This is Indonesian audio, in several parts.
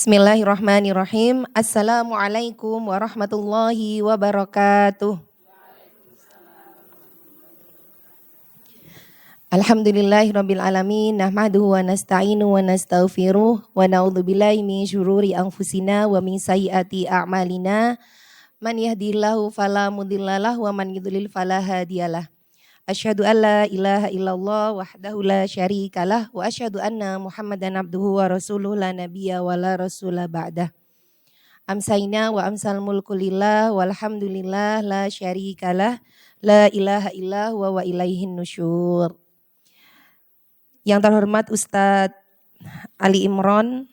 Bismillahirrahmanirrahim. Assalamualaikum warahmatullahi wabarakatuh. Alhamdulillahirabbil alamin, nahmaduhu wa nasta'inu wa nastaghfiruh wa na'udzubillahi min syururi anfusina wa min sayyiati a'malina. Man yahdihillahu fala mudhillalah wa man yudlil fala hadiyalah. Asyhadu an la ilaha illallah wahdahu la syarikalah wa asyhadu anna Muhammadan abduhu wa rasuluhu la nabiyya wa la rasula ba'dah. Amsayna wa amsal mulku lillah walhamdulillah la syarikalah la ilaha illah wa ilaihin nusyur. Yang terhormat Ustadz Ali Imron,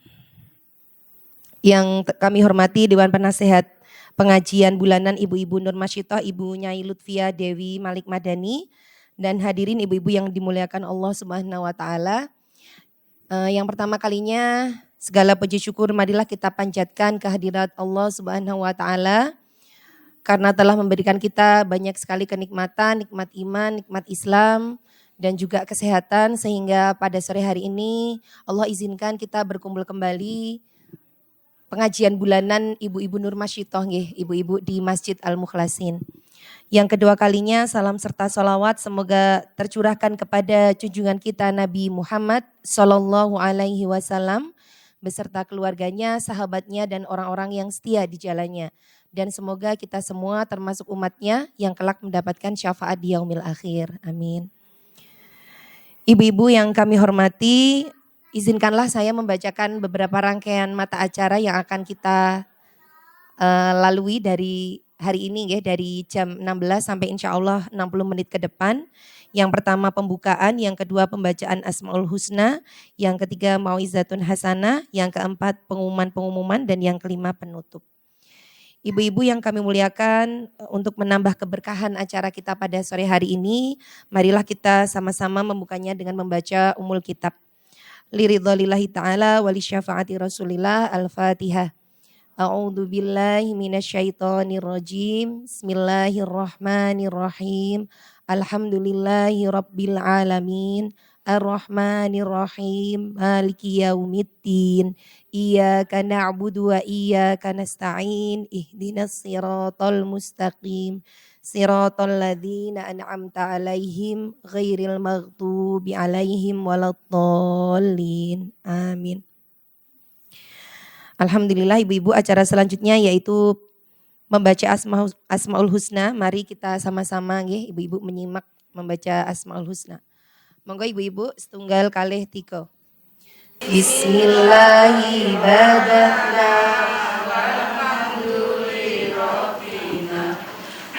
yang kami hormati Dewan Penasehat Pengajian Bulanan Ibu-Ibu Nur Masyitoh, Ibu Nyai Lutfia Dewi Malik Madani, dan hadirin ibu-ibu yang dimuliakan Allah Subhanahu wa Ta'ala. Yang pertama kalinya segala puji syukur marilah kita panjatkan kehadirat Allah Subhanahu wa Ta'ala karena telah memberikan kita banyak sekali kenikmatan, nikmat iman, nikmat Islam, dan juga kesehatan, sehingga pada sore hari ini Allah izinkan kita berkumpul kembali pengajian bulanan Ibu-Ibu Nur Masyitoh, ibu-ibu di Masjid Al-Mukhlasin. Yang kedua kalinya salam serta sholawat semoga tercurahkan kepada junjungan kita Nabi Muhammad Sallallahu Alaihi Wasallam beserta keluarganya, sahabatnya, dan orang-orang yang setia di jalannya. Dan semoga kita semua termasuk umatnya yang kelak mendapatkan syafaat di yaumil akhir. Amin. Ibu-ibu yang kami hormati, izinkanlah saya membacakan beberapa rangkaian mata acara yang akan kita lalui dari hari ini, dari jam 16 sampai insya Allah 60 menit ke depan. Yang pertama pembukaan, yang kedua pembacaan Asmaul Husna, yang ketiga Mau'izatun Hasanah, yang keempat pengumuman-pengumuman, dan yang kelima penutup. Ibu-ibu yang kami muliakan, untuk menambah keberkahan acara kita pada sore hari ini, marilah kita sama-sama membukanya dengan membaca Ummul Kitab. Liridhalillahi ta'ala wali syafaati rasulillah. Al-Fatihah. A'udhu billahi minasyaitonir rajim. Bismillahirrahmanirrahim. Alhamdulillahi rabbil alamin. Ar-Rahmanir-Rahim. Maliki yaumiddin. Iyyaka na'budu wa iyyaka nasta'in. Ihdinas siratal mustaqim. Siratal ladzina an'amta alaihim ghairil maghdubi alaihim waladdallin. Amin. Alhamdulillah ibu-ibu, acara selanjutnya yaitu membaca Asmaul Husna. Mari kita sama-sama ibu-ibu menyimak membaca Asmaul Husna. Monggo ibu-ibu setunggal kalih tiga. Bismillahirrahmanirrahim.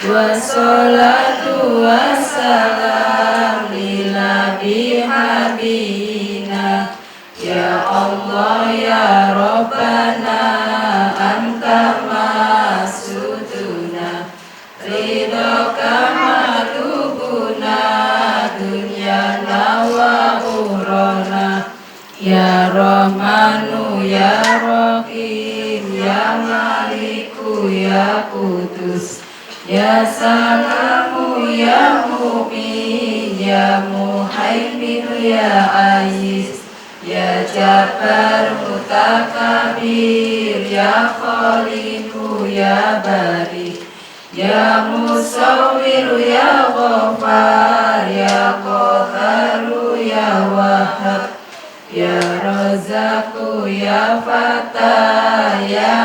Wassalatu wassalam lila bihabina. Ya Allah ya Rabbana anta masuduna. Ridhoka matubuna dunyana wa urona. Ya Rahmanu ya Rahim ya Maliku ya Kudus. Ya Salamu ya Mu'min ya Muhaimin ya Aziz. Ya Jabbar Mutakabir ya Khaliqu ya Bari. Ya Musawwir ya Ghaffar ya Qadharu ya Wahhab. Ya Razzaqu ya Fatah ya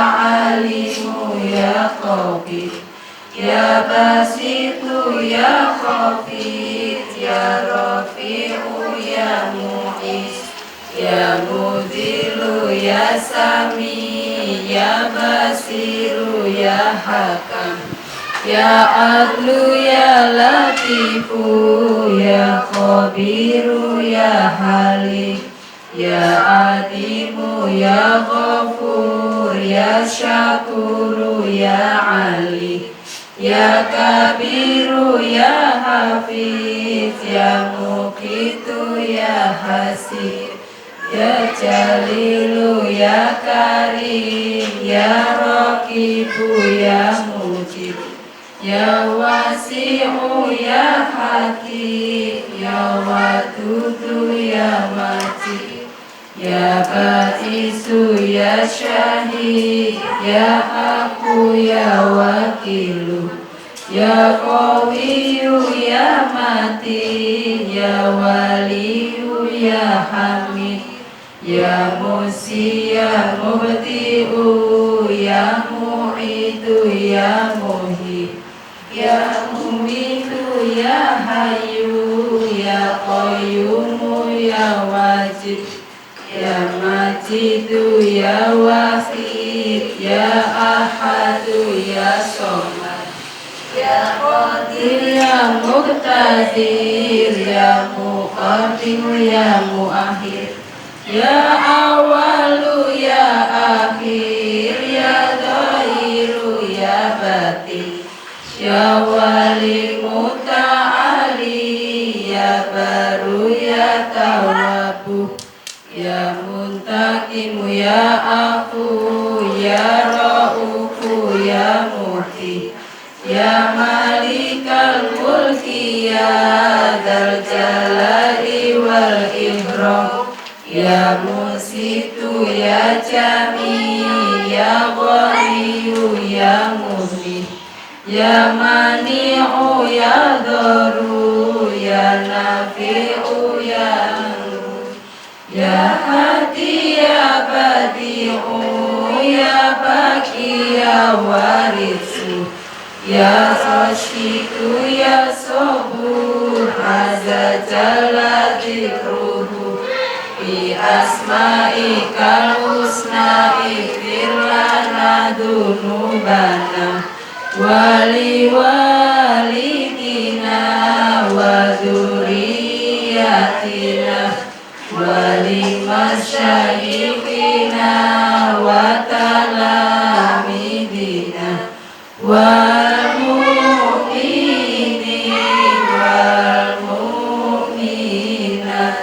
Alimu ya Qabir. Ya Basitu ya Khafid ya Rafi'u ya Mu'is. Ya Mudhilu ya Sami ya Basiru ya Hakam. Ya Adlu ya Latifu ya Khabiru ya Halim. Ya Adimu ya Ghafur ya Syakuru ya Ali. Ya Kabiru ya Hafiz ya Muqitu ya Hasib. Ya Jalilu ya Karim ya Raqibu ya Mujib. Ya Wasi'u ya Hakim ya Wadudu ya Majid. Ya Baisu ya Syahid, ya Aku ya Wakilu, ya Qawiyu ya Matin, ya Waliyu ya Hamid, ya Musi ya Mubti'u, ya Mu'idu ya Muhyi, ya Mumitu ya Hayyu, ya Qayyumu ya Wajid, ya Majidu ya Wahid, ya Ahadu ya Somad, ya Qadir ya Muqtadir, ya Muqaddim ya Muakhir, ya Awalu ya Akhir, ya Dhahiru ya Batin, ya Wali Muta'ali, ya Baru ya Tawabu, ya Muntakimu ya Afu, ya Ra'ufu ya Muhti, ya Malikal Mulki, ya Dzal Jalali wal Ikram, ya Musitu ya Jami, ya Ghaniyu ya Mughni, ya Mani'u ya Dharu, ya Nafi'u ya Nur, ya Hadi ya Badi'u, ya Baqi ya Warithu, ya Rashidu ya Sobur, Azza Jalla Dzikruhu, bi asma'ikal husna ighfir lana dzunubana wali walidina wa dzurriyyatina wali masyayikhina wa talamidina wal mu'minin wal mu'minat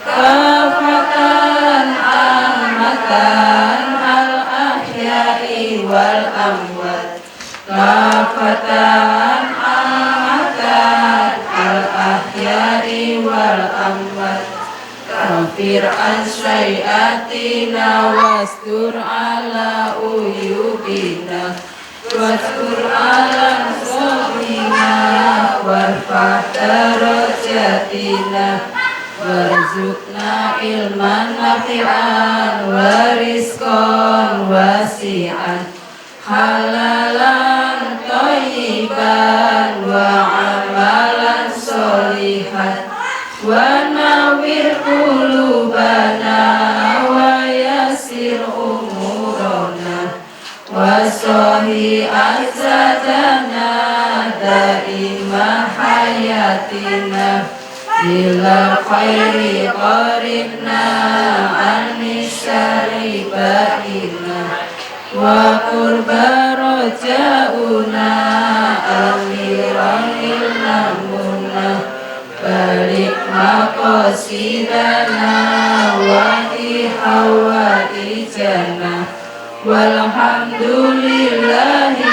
kafatan amatan al ahya'i wal amwat, kafatan amatan al ahya'i wal amwat, kafir an syai'atina wastur ala uyubina wastur ala nusrina warfa' darajatina warzuqna ilman nafi'an warizqan wasi'an halalan thayyiban wa amalan sholihan wa nawwir qulubana wa yassir umurana wa sahih azadana daima hayatina ila khairi qaribna anni syari ba'ina wa qurba rojauna amiran ilmamuna balik maqasidana wa hawa ijana walhamdulillahi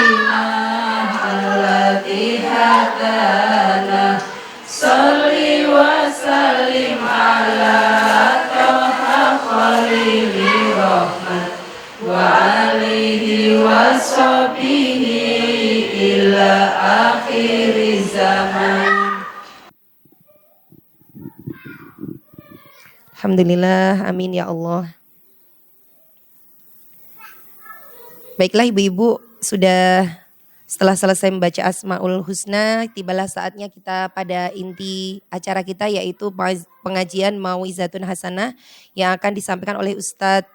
alladhi hadana salli wa sallim ala toha khalili rahmat wa alihi wa sahbihi ila akhir zaman. Alhamdulillah, amin ya Allah. Baiklah ibu-ibu, sudah setelah selesai membaca Asmaul Husna, tibalah saatnya kita pada inti acara kita, yaitu pengajian Mau'izatun Hasanah yang akan disampaikan oleh Ustadz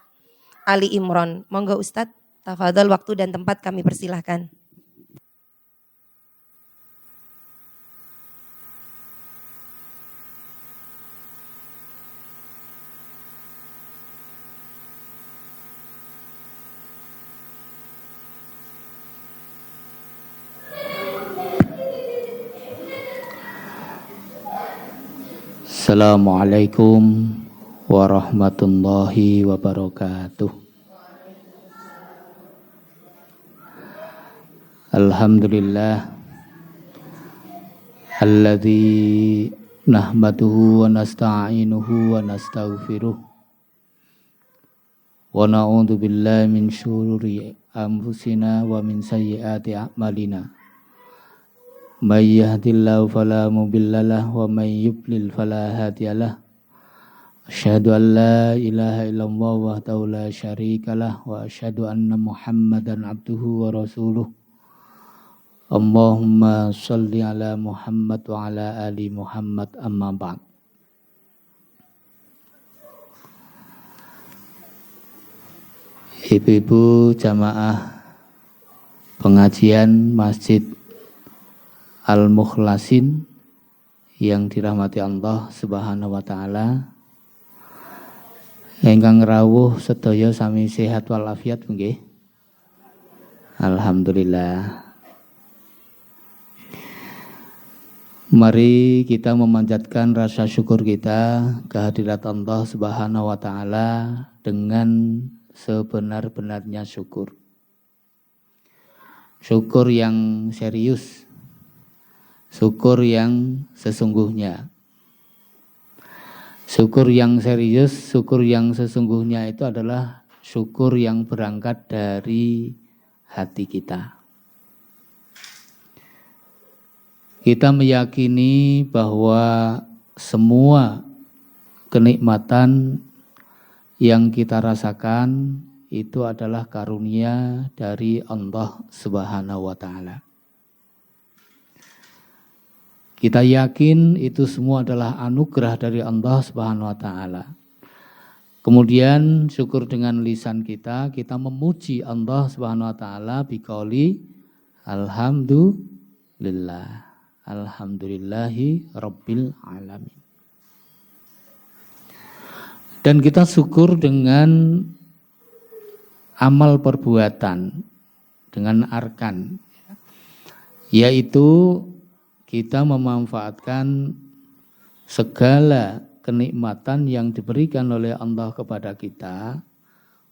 Ali Imron. Monggo Ustadz, tafadhol, waktu dan tempat kami persilahkan. Assalamualaikum warahmatullahi wabarakatuh. Alhamdulillah alladzi nahmaduhu wa nasta'inuhu wa nastaghfiruh wa na'udzu billahi min syururi anfusina wa min sayyiati a'malina. May yahdihillahu fala mudhillalah wa may yudlil fala hadiyalah. Asyhadu an la ilaha illallah wahdahu la syarikalah wa asyhadu anna Muhammadan abduhu wa rasuluh. Allahumma shalli ala Muhammad wa ala ali Muhammad amma ba'd. Ibu-ibu jamaah pengajian Masjid Al-Mukhlasin yang dirahmati Allah Subhanahu wa taala. Ingkang rawuh sedaya sami sehat walafiat nggih. Alhamdulillah. Mari kita memanjatkan rasa syukur kita kehadirat Allah Subhanahu wa taala dengan sebenar-benarnya syukur. Syukur yang serius. Syukur yang sesungguhnya. Syukur yang serius, syukur yang sesungguhnya itu adalah syukur yang berangkat dari hati kita. Kita meyakini bahwa semua kenikmatan yang kita rasakan itu adalah karunia dari Allah Subhanahu wa taala. Kita yakin itu semua adalah anugerah dari Allah Subhanahu wa taala. Kemudian syukur dengan lisan kita memuji Allah Subhanahu wa taala biqauli alhamdulillah. Alhamdulillahi rabbil alamin. Dan kita syukur dengan amal perbuatan, dengan arkan, yaitu kita memanfaatkan segala kenikmatan yang diberikan oleh Allah kepada kita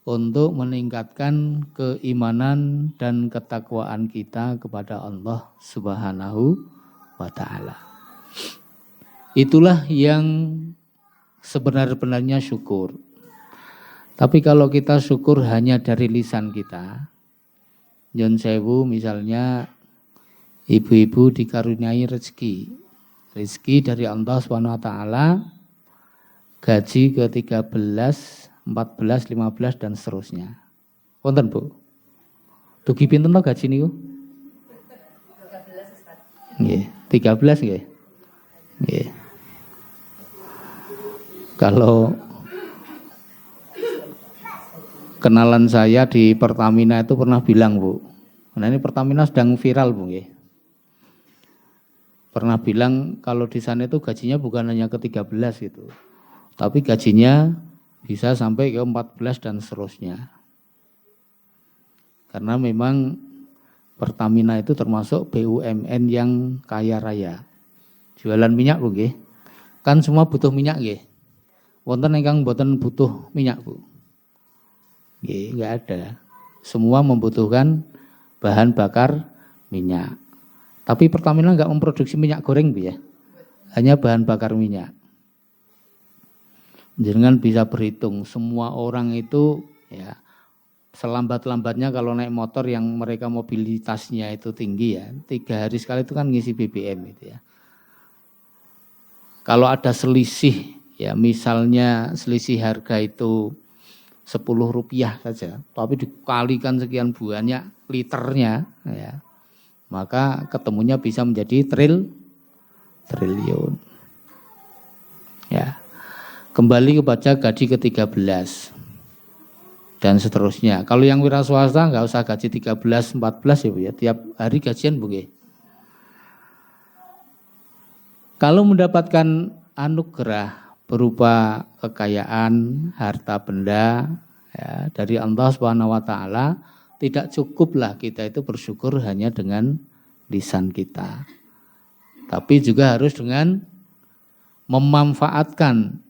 untuk meningkatkan keimanan dan ketakwaan kita kepada Allah Subhanahu wa taala. Itulah yang sebenar-benarnya syukur. Tapi kalau kita syukur hanya dari lisan kita, Nyun sewu misalnya ibu-ibu dikaruniai rezeki dari Allah Subhanahu wa taala, gaji ke-13, 14, 15 dan seterusnya. Wonten Bu? Dugi pinten to gaji niku? 13 Ustaz. Nggih, 13 nggih. Nggih. Kalau kenalan saya di Pertamina itu pernah bilang Bu, nah ini Pertamina sedang viral Bu nggih. Pernah bilang kalau di sana itu gajinya bukan hanya ke-13 gitu. Tapi gajinya bisa sampai ke 14 dan seterusnya. Karena memang Pertamina itu termasuk BUMN yang kaya raya. Jualan minyak Bu nggih. Kan semua butuh minyak nggih. Wonten ingkang mboten butuh minyak Bu? Nggih, enggak ada. Semua membutuhkan bahan bakar minyak. Tapi Pertamina enggak memproduksi minyak goreng Bu ya. Hanya bahan bakar minyak. Jangan bisa berhitung semua orang itu ya selambat-lambatnya kalau naik motor yang mereka mobilitasnya itu tinggi ya, 3 hari sekali itu kan ngisi BBM gitu ya. Kalau ada selisih ya, misalnya selisih harga itu Rp10 saja, tapi dikalikan sekian banyak liternya ya, maka ketemunya bisa menjadi triliun. Ya. Kembali kepada gaji ke-13 dan seterusnya. Kalau yang wira swasta enggak usah gaji 13, 14 ya Bu ya, tiap hari gajian Bu nggih. Kalau mendapatkan anugerah berupa kekayaan, harta benda ya, dari Allah Subhanahu wa taala, tidak cukuplah kita itu bersyukur hanya dengan lisan kita. Tapi juga harus dengan memanfaatkan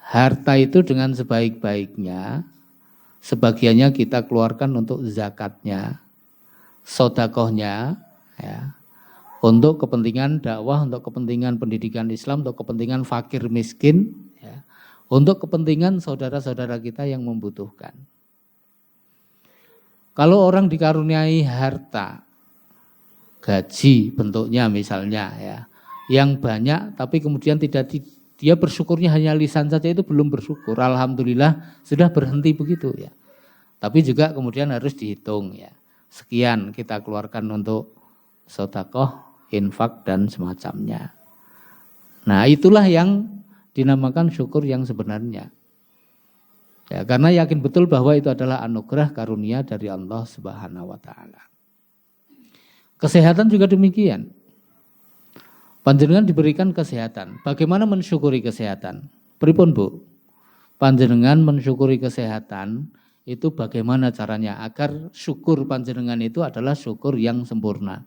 harta itu dengan sebaik-baiknya. Sebagiannya kita keluarkan untuk zakatnya, sedekahnya ya. Untuk kepentingan dakwah, untuk kepentingan pendidikan Islam, untuk kepentingan fakir miskin, ya. untuk kepentingan saudara-saudara kita yang membutuhkan. Kalau orang dikaruniai harta, gaji bentuknya misalnya ya, yang banyak tapi kemudian dia bersyukurnya hanya lisan saja, itu belum bersyukur. Alhamdulillah sudah berhenti begitu ya. Tapi juga kemudian harus dihitung ya. Sekian kita keluarkan untuk sedekah, infak dan semacamnya. Nah, itulah yang dinamakan syukur yang sebenarnya. Ya, karena yakin betul bahwa itu adalah anugerah karunia dari Allah Subhanahu wa taala. Kesehatan juga demikian. Panjenengan diberikan kesehatan. Bagaimana mensyukuri kesehatan? Pripun, Bu? Panjenengan mensyukuri kesehatan itu bagaimana caranya agar syukur panjenengan itu adalah syukur yang sempurna.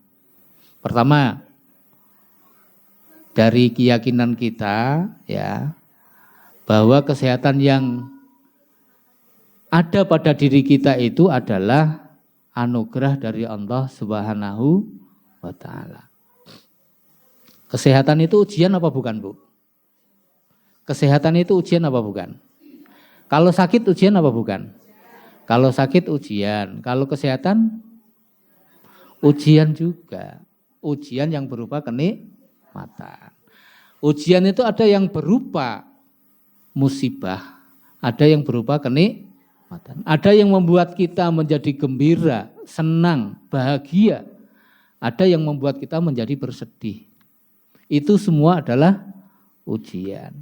Pertama, dari keyakinan kita ya, bahwa kesehatan yang ada pada diri kita itu adalah anugerah dari Allah Subhanahu wa taala. Kesehatan itu ujian apa bukan, Bu? Kesehatan itu ujian apa bukan? Kalau sakit ujian apa bukan? Kalau sakit ujian, kalau kesehatan ujian juga. Ujian yang berupa kenikmatan. Ujian itu ada yang berupa musibah, ada yang berupa kenikmatan. Ada yang membuat kita menjadi gembira, senang, bahagia. Ada yang membuat kita menjadi bersedih. Itu semua adalah ujian.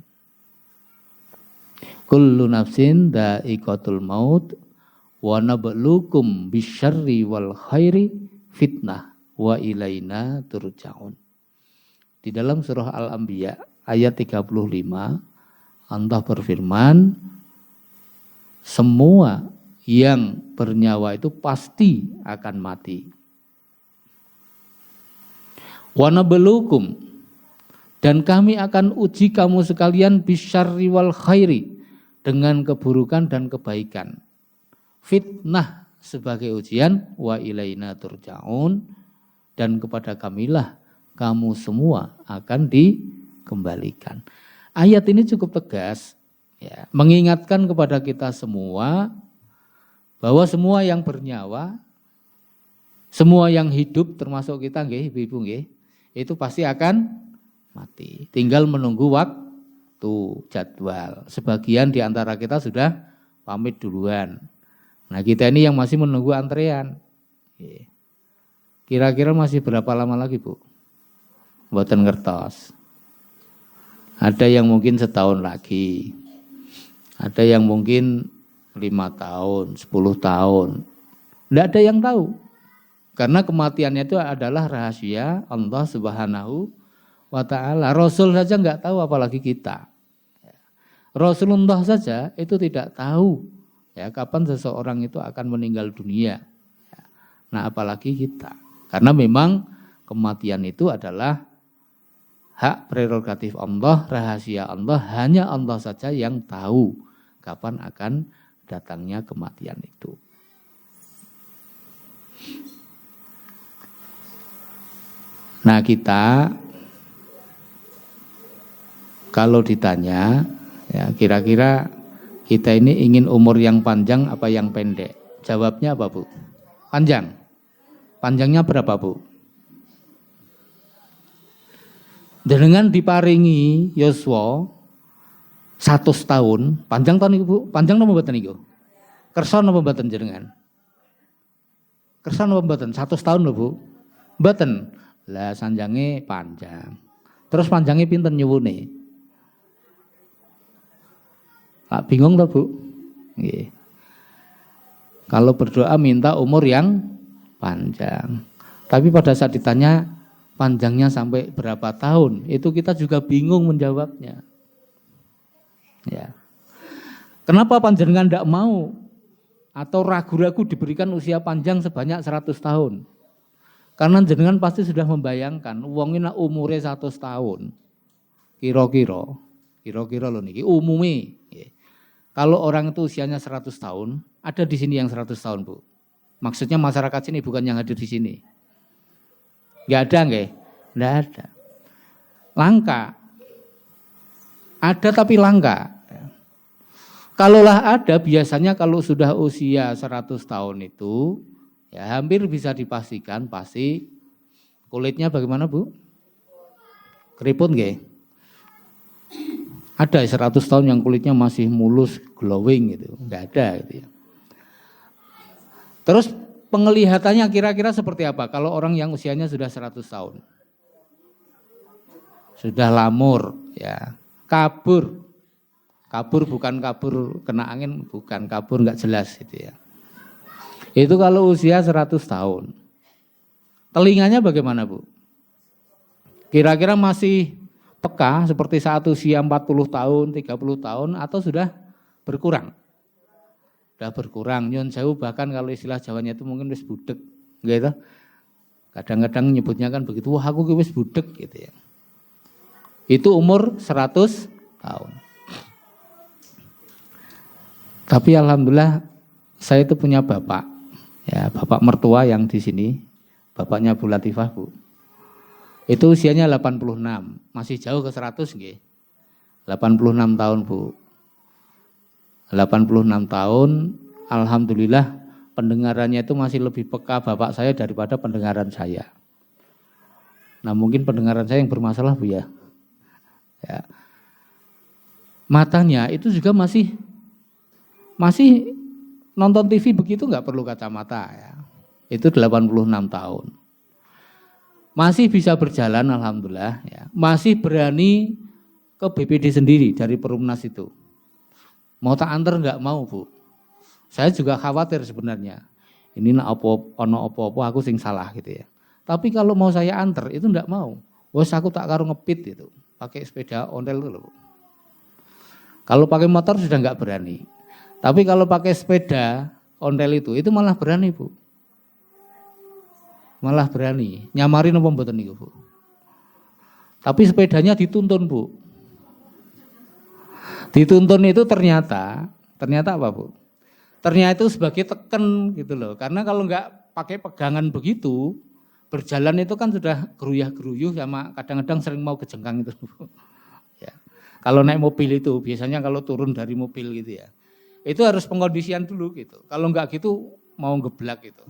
Kullu nafsin dha'iqatul maut wa nabluukum bisyarri wal khairi fitnah wa ilaina turja'un. Di dalam surah Al-Anbiya ayat 35 Allah berfirman, semua yang bernyawa itu pasti akan mati. Wa nabluukum, dan kami akan uji kamu sekalian bisyarri wal khairi, dengan keburukan dan kebaikan. Fitnah sebagai ujian, wa ilaina turja'un, dan kepada kamilah kamu semua akan dikembalikan. Ayat ini cukup tegas ya, mengingatkan kepada kita semua bahwa semua yang bernyawa, semua yang hidup termasuk kita nggih, Ibu-ibu nggih, itu pasti akan mati. Tinggal menunggu waktu, jadwal. Sebagian di antara kita sudah pamit duluan. Nah, kita ini yang masih menunggu antrean. Kira-kira masih berapa lama lagi, Bu? Mboten ngertos. Ada yang mungkin setahun lagi. Ada yang mungkin 5 tahun, 10 tahun. Tidak ada yang tahu. Karena kematiannya itu adalah rahasia Allah Subhanahu wa ta'ala. Rasul saja enggak tahu, apalagi kita. Rasulullah saja itu tidak tahu ya kapan seseorang itu akan meninggal dunia. Nah, apalagi kita. Karena memang kematian itu adalah hak prerogatif Allah, rahasia Allah, hanya Allah saja yang tahu kapan akan datangnya kematian itu. Nah, kita kalau ditanya, ya kira-kira kita ini ingin umur yang panjang apa yang pendek? Jawabnya apa, Bu? Panjang. Panjangnya berapa, Bu? Dengan diparingi yuswa 100 tahun, panjang tahun Ibu, panjang napa mboten niku? Kersa napa mboten jenengan? Kersa napa mboten? 100 tahun lho, Bu. Mboten. Lah sanjange panjang. Terus panjangnya pinten nyuwune? Bingung toh, Bu? Nggih. Kalau berdoa minta umur yang panjang. Tapi pada saat ditanya panjangnya sampai berapa tahun, itu kita juga bingung menjawabnya. Ya. Kenapa panjenengan tidak mau atau ragu-ragu diberikan usia panjang sebanyak 100 tahun? Karena jenengan pasti sudah membayangkan wongnya umurnya 100 tahun. Kira-kira lho niki umume. Kalau orang itu usianya 100 tahun, ada di sini yang 100 tahun, Bu. Maksudnya masyarakat sini bukan yang hadir di sini. Enggak ada nggih? Enggak ada. Langka. Ada tapi langka. Kalaulah ada, biasanya kalau sudah usia 100 tahun itu, ya hampir bisa dipastikan pasti kulitnya bagaimana Bu? Keriput nggih? Ada 100 tahun yang kulitnya masih mulus, glowing gitu. Enggak ada gitu ya. Terus penglihatannya kira-kira seperti apa kalau orang yang usianya sudah 100 tahun? Sudah lamur ya, kabur. Kabur bukan kabur kena angin, bukan kabur enggak jelas gitu ya. Itu kalau usia 100 tahun. Telinganya bagaimana Bu? Kira-kira masih peka seperti saat usia 40 tahun, 30 tahun atau sudah berkurang? Sudah berkurang, nyon jauh bahkan kalau istilah Jawanya itu mungkin wis budek, gitu. Kadang-kadang nyebutnya kan begitu, wah aku wis budek gitu ya. Itu umur 100 tahun. Tapi alhamdulillah saya itu punya bapak, ya bapak mertua yang di sini, bapaknya Bu Latifah Bu. Itu usianya 86, masih jauh ke 100 nggih. 86 tahun Bu. 86 tahun, alhamdulillah pendengarannya itu masih lebih peka bapak saya daripada pendengaran saya. Nah mungkin pendengaran saya yang bermasalah Bu ya. Ya. Matanya itu juga masih nonton TV begitu nggak perlu kacamata ya. Itu 86 tahun. Masih bisa berjalan alhamdulillah ya. Masih berani ke BPD sendiri dari Perumnas itu. Mau tak antar enggak mau Bu. Saya juga khawatir sebenarnya. Ini ono apa-apa aku sing salah gitu ya. Tapi kalau mau saya antar itu enggak mau. Wes aku tak karo ngepit itu. Pakai sepeda ontel itu loh. Kalau pakai motor sudah enggak berani. Tapi kalau pakai sepeda ontel itu malah berani Bu. Malah berani, nyamarin apa mboten niku Bu. Tapi sepedanya dituntun Bu. Dituntun itu ternyata apa Bu? Ternyata itu sebagai teken gitu loh. Karena kalau enggak pakai pegangan begitu, berjalan itu kan sudah geruyah-geruyuh sama kadang-kadang sering mau kejengkang itu Bu. Ya. Kalau naik mobil itu biasanya kalau turun dari mobil gitu ya. Itu harus pengkondisian dulu gitu. Kalau enggak gitu mau geblak gitu.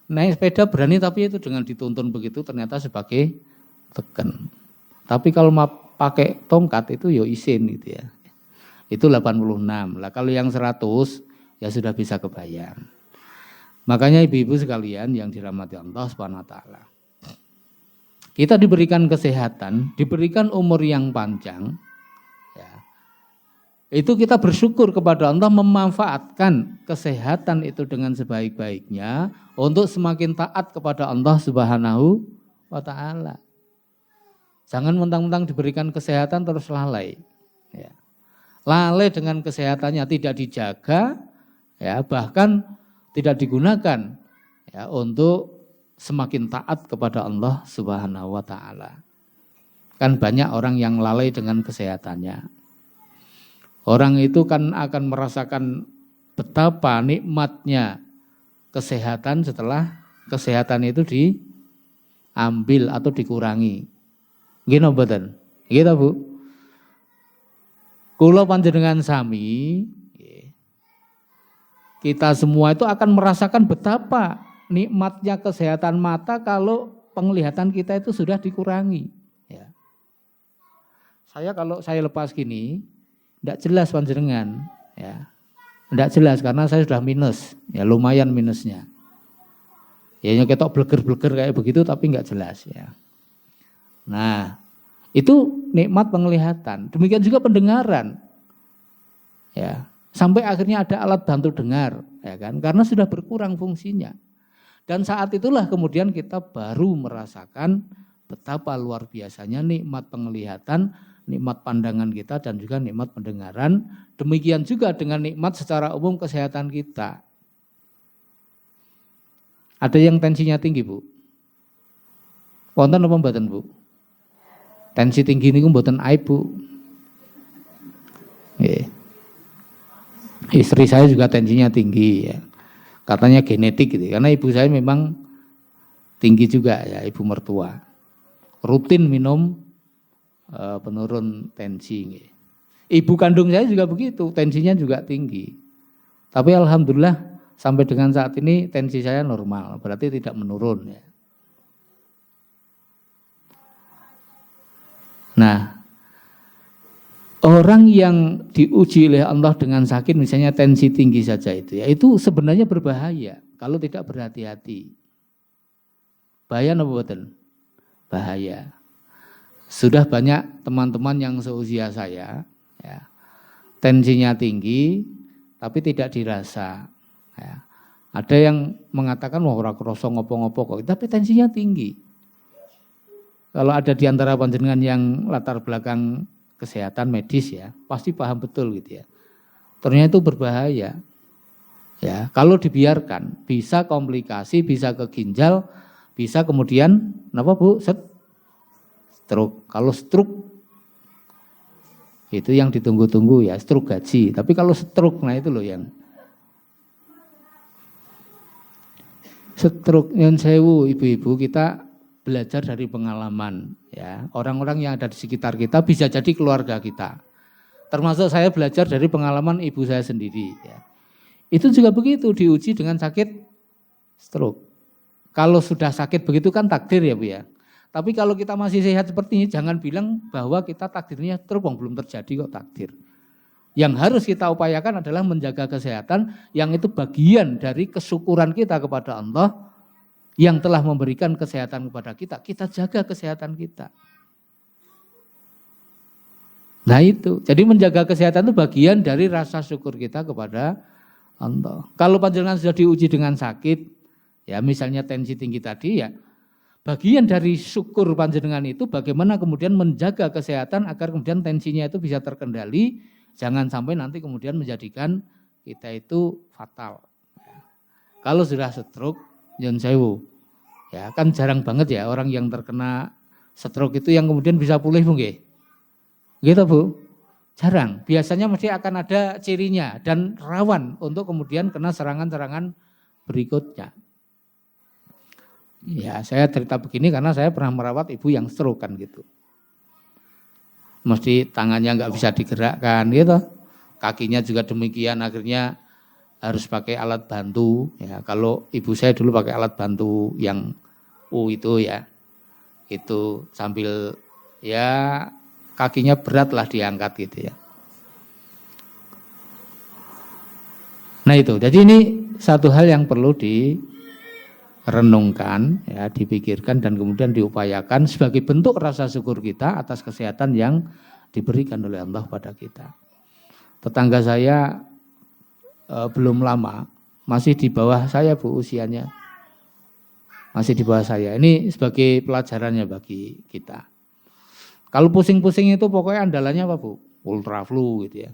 Naik sepeda berani tapi itu dengan dituntun begitu ternyata sebagai teken. Tapi kalau mau pakai tongkat itu ya isin gitu ya. Itu 86. Lah kalau yang 100 ya sudah bisa kebayang. Makanya ibu-ibu sekalian yang dirahmati Allah Subhanahu wa taala. Kita diberikan kesehatan, diberikan umur yang panjang ya. Itu kita bersyukur kepada Allah memanfaatkan kesehatan itu dengan sebaik-baiknya untuk semakin taat kepada Allah Subhanahu wa taala. Jangan mentang-mentang diberikan kesehatan terus lalai. Ya. Lalai dengan kesehatannya tidak dijaga, ya bahkan tidak digunakan ya untuk semakin taat kepada Allah Subhanahu wa taala. Kan banyak orang yang lalai dengan kesehatannya. Orang itu kan akan merasakan betapa nikmatnya kesehatan setelah kesehatan itu diambil atau dikurangi. Gini mboten? Gitu Bu. Kula panjenengan sami, kita semua itu akan merasakan betapa nikmatnya kesehatan mata kalau penglihatan kita itu sudah dikurangi. Ya. Kalau saya lepas gini, tidak jelas panjenengan, ya, tidak jelas karena saya sudah minus, ya lumayan minusnya. Ya ketok bleger-bleger kayak begitu tapi nggak jelas ya. Nah itu nikmat penglihatan. Demikian juga pendengaran, ya sampai akhirnya ada alat bantu dengar, ya kan? Karena sudah berkurang fungsinya. Dan saat itulah kemudian kita baru merasakan betapa luar biasanya nikmat penglihatan, nikmat pandangan kita dan juga nikmat pendengaran. Demikian juga dengan nikmat secara umum kesehatan kita. Ada yang tensinya tinggi Bu? Wonten apa mboten Bu? Tensi tinggi niku mboten aib Bu. Istri saya juga tensinya tinggi ya. Katanya genetik gitu. Karena ibu saya memang tinggi juga ya, ibu mertua. Rutin minum penurun tensi. Ibu kandung saya juga begitu, tensinya juga tinggi. Tapi alhamdulillah sampai dengan saat ini tensi saya normal, berarti tidak menurun ya. Nah, orang yang diuji oleh Allah dengan sakit, misalnya tensi tinggi saja itu sebenarnya berbahaya kalau tidak berhati-hati. Bahaya apa betul? Bahaya. Sudah banyak teman-teman yang seusia saya, ya, tensinya tinggi, tapi tidak dirasa. Ya. Ada yang mengatakan wah ora krasa ngopo-ngopo kok, tapi tensinya tinggi. Kalau ada di antara panjenengan yang latar belakang kesehatan medis ya, pasti paham betul gitu ya. Ternyata itu berbahaya. Ya, kalau dibiarkan bisa komplikasi, bisa ke ginjal, bisa kemudian apa Bu? Stroke. Kalau stroke itu yang ditunggu-tunggu ya, stroke gaji. Tapi kalau stroke, nah itu loh yang stroke yang sewu ibu-ibu, kita belajar dari pengalaman ya. Orang-orang yang ada di sekitar kita bisa jadi keluarga kita. Termasuk saya belajar dari pengalaman ibu saya sendiri ya. Itu juga begitu, diuji dengan sakit stroke. Kalau sudah sakit begitu kan takdir ya Bu ya. Tapi kalau kita masih sehat seperti ini, jangan bilang bahwa kita takdirnya stroke, belum terjadi kok takdir. Yang harus kita upayakan adalah menjaga kesehatan, yang itu bagian dari kesyukuran kita kepada Allah yang telah memberikan kesehatan kepada kita. Kita jaga kesehatan kita. Nah itu, jadi menjaga kesehatan itu bagian dari rasa syukur kita kepada Allah. Kalau panjenengan sudah diuji dengan sakit, ya misalnya tensi tinggi tadi ya, bagian dari syukur panjenengan itu bagaimana kemudian menjaga kesehatan agar kemudian tensinya itu bisa terkendali, jangan sampai nanti kemudian menjadikan kita itu fatal. Kalau sudah stroke, nyun sewu, ya kan jarang banget ya orang yang terkena stroke itu yang kemudian bisa pulih Bu nggih. Gitu Bu, jarang. Biasanya mesti akan ada cirinya dan rawan untuk kemudian kena serangan-serangan berikutnya. Ya saya cerita begini karena saya pernah merawat ibu yang stroke kan gitu. Mesti tangannya nggak bisa digerakkan gitu. Kakinya juga demikian, akhirnya harus pakai alat bantu. Ya, kalau ibu saya dulu pakai alat bantu yang itu ya. Itu sambil ya kakinya berat lah diangkat gitu ya. Nah itu, jadi ini satu hal yang perlu renungkan, ya, dipikirkan dan kemudian diupayakan sebagai bentuk rasa syukur kita atas kesehatan yang diberikan oleh Allah pada kita. Tetangga saya belum lama, masih di bawah saya Bu usianya, masih di bawah saya. Ini sebagai pelajarannya bagi kita. Kalau pusing-pusing itu pokoknya andalannya apa Bu? Ultraflu gitu ya.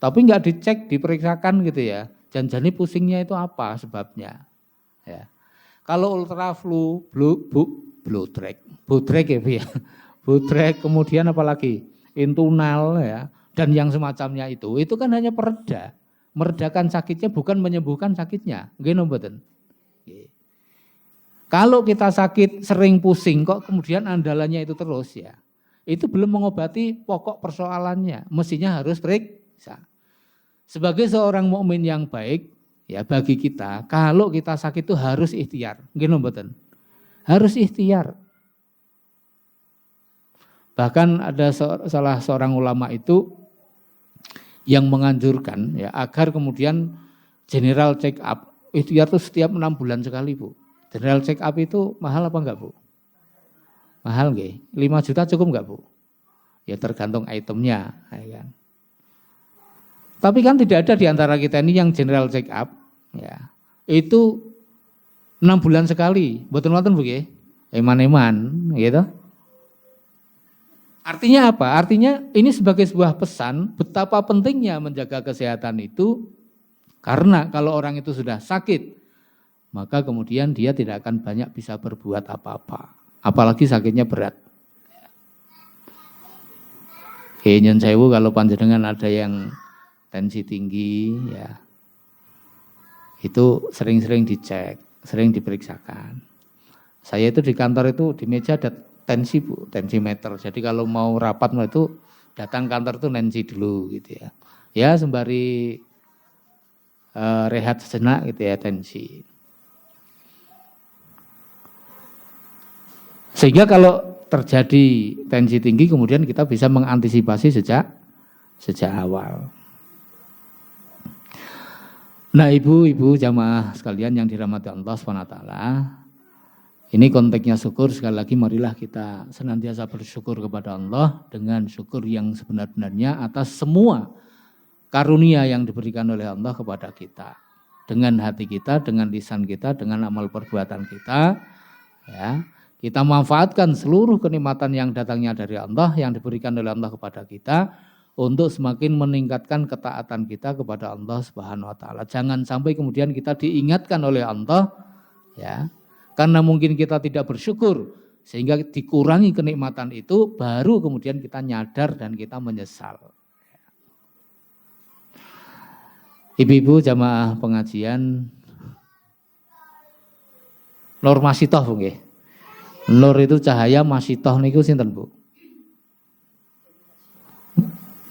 Tapi nggak dicek, diperiksakan gitu ya. Jangan-jangan pusingnya itu apa sebabnya? Ya. Kalau ultraflu, bloodrek ya Bu ya, bloodrek, kemudian apalagi intunal ya, dan yang semacamnya itu kan hanya pereda, meredakan sakitnya bukan menyembuhkan sakitnya, nggih mboten. Kalau kita sakit sering pusing kok kemudian andalannya itu terus ya, itu belum mengobati pokok persoalannya, mestinya harus periksa. Sebagai seorang mukmin yang baik, ya bagi kita, kalau kita sakit itu harus ikhtiar. Nggih mboten? Harus ikhtiar. Bahkan ada salah seorang ulama itu yang menganjurkan ya agar kemudian general check up. Ikhtiar itu setiap 6 bulan sekali Bu. General check up itu mahal apa enggak Bu? Mahal nggih. 5 juta cukup enggak Bu? Ya tergantung itemnya. Ya kan? Tapi kan tidak ada di antara kita ini yang general check up. Ya, itu 6 bulan sekali, mboten-mboten Bu nggih. Eman-eman, gitu. Artinya apa? Artinya ini sebagai sebuah pesan betapa pentingnya menjaga kesehatan itu, karena kalau orang itu sudah sakit, maka kemudian dia tidak akan banyak bisa berbuat apa-apa, apalagi sakitnya berat. Nyun sewu kalau panjenengan ada yang tensi tinggi, ya. Itu sering-sering dicek, sering diperiksakan. Saya itu di kantor itu di meja ada tensi Bu, tensimeter. Jadi kalau mau rapat itu datang kantor tuh tensi dulu gitu ya. Ya sembari rehat sejenak gitu ya tensi. Sehingga kalau terjadi tensi tinggi kemudian kita bisa mengantisipasi sejak awal. Nah ibu-ibu jamaah sekalian yang dirahmati Allah SWT, ini konteksnya syukur. Sekali lagi marilah kita senantiasa bersyukur kepada Allah dengan syukur yang sebenar-benarnya atas semua karunia yang diberikan oleh Allah kepada kita. Dengan hati kita, dengan lisan kita, dengan amal perbuatan kita, ya, kita manfaatkan seluruh kenikmatan yang datangnya dari Allah, yang diberikan oleh Allah kepada kita, untuk semakin meningkatkan ketaatan kita kepada Allah Subhanahu wa taala. Jangan sampai kemudian kita diingatkan oleh Allah, ya, karena mungkin kita tidak bersyukur sehingga dikurangi kenikmatan itu, baru kemudian kita nyadar dan kita menyesal. Ibu-ibu jamaah pengajian, nur masitoh nggih. Nur itu cahaya, masitoh niku sinten, Bu?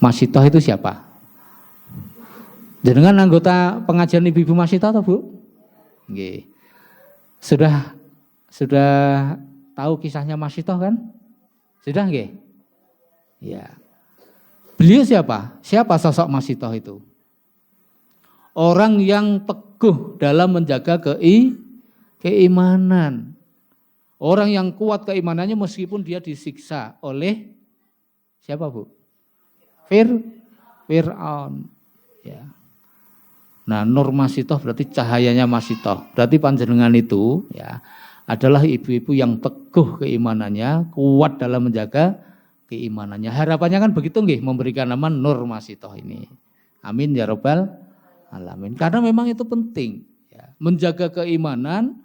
Masitoh itu siapa? Jenengan anggota pengajian ibu-ibu masitoh atau Bu? Nggih. Sudah tahu kisahnya masitoh kan? Sudah nggih? Ya. Beliau siapa? Siapa sosok masitoh itu? Orang yang teguh dalam menjaga keimanan. Orang yang kuat keimanannya meskipun dia disiksa oleh siapa, Bu? Fir'aun. Ya. Nah, nur masitoh berarti cahayanya masitoh. Berarti panjenengan itu ya adalah ibu-ibu yang teguh keimanannya, kuat dalam menjaga keimanannya. Harapannya kan begitu nggih, memberikan nama nur masitoh ini. Amin ya rabbal alamin. Karena memang itu penting ya. Menjaga keimanan,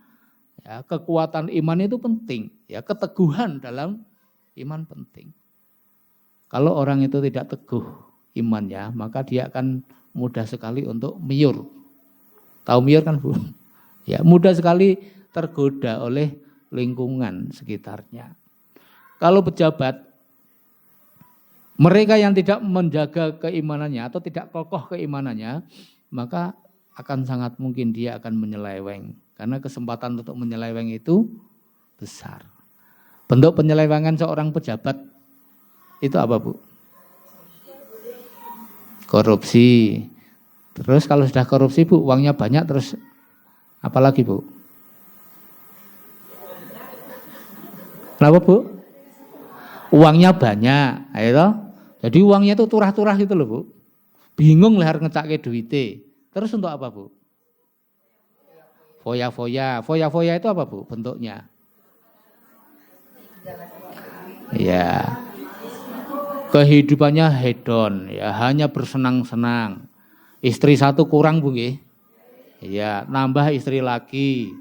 ya, kekuatan iman itu penting, ya, keteguhan dalam iman penting. Kalau orang itu tidak teguh imannya, maka dia akan mudah sekali untuk miyur. Tahu miyur kan, Bu? Ya, mudah sekali tergoda oleh lingkungan sekitarnya. Kalau pejabat, mereka yang tidak menjaga keimanannya atau tidak kokoh keimanannya, maka akan sangat mungkin dia akan menyeleweng. Karena kesempatan untuk menyeleweng itu besar. Bentuk penyelewengan seorang pejabat itu apa, Bu? Korupsi. Terus kalau sudah korupsi, Bu, uangnya banyak, terus apa lagi, Bu? Kenapa, Bu? Uangnya banyak, ayo. Jadi uangnya itu turah-turah gitu loh, Bu. Bingung lah harus ngecake duite. Terus untuk apa, Bu? Foya-foya. Foya-foya itu apa, Bu, bentuknya? Ya. Kehidupannya hedon, ya, hanya bersenang-senang. Istri satu kurang, Bu, nggih. Ya, nambah istri lagi.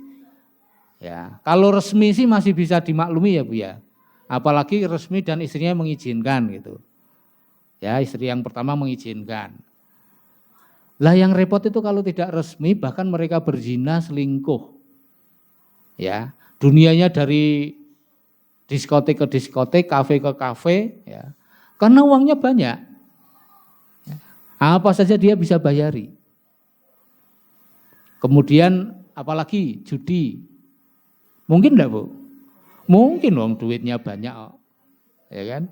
Ya, kalau resmi sih masih bisa dimaklumi ya, Bu ya. Apalagi resmi dan istrinya mengizinkan gitu. Ya, istri yang pertama mengizinkan. Lah yang repot itu kalau tidak resmi, bahkan mereka berzina, selingkuh. Ya, dunianya dari diskotek ke diskotek, kafe ke kafe, ya. Karena uangnya banyak. Apa saja dia bisa bayari. Kemudian apalagi judi. Mungkin enggak, Bu? Mungkin dong, duitnya banyak. Ya kan?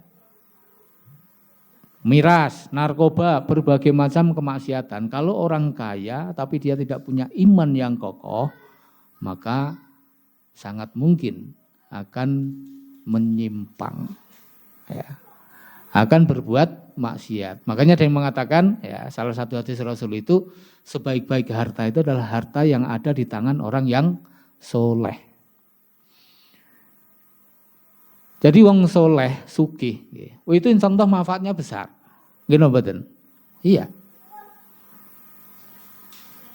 Miras, narkoba, berbagai macam kemaksiatan. Kalau orang kaya tapi dia tidak punya iman yang kokoh, maka sangat mungkin akan menyimpang. Ya. Akan berbuat maksiat. Makanya ada yang mengatakan, ya, salah satu hadis Rasul itu, sebaik-baik harta itu adalah harta yang ada di tangan orang yang soleh. Jadi wong soleh, sugih, itu insyaallah manfaatnya besar. Gini mboten? Iya.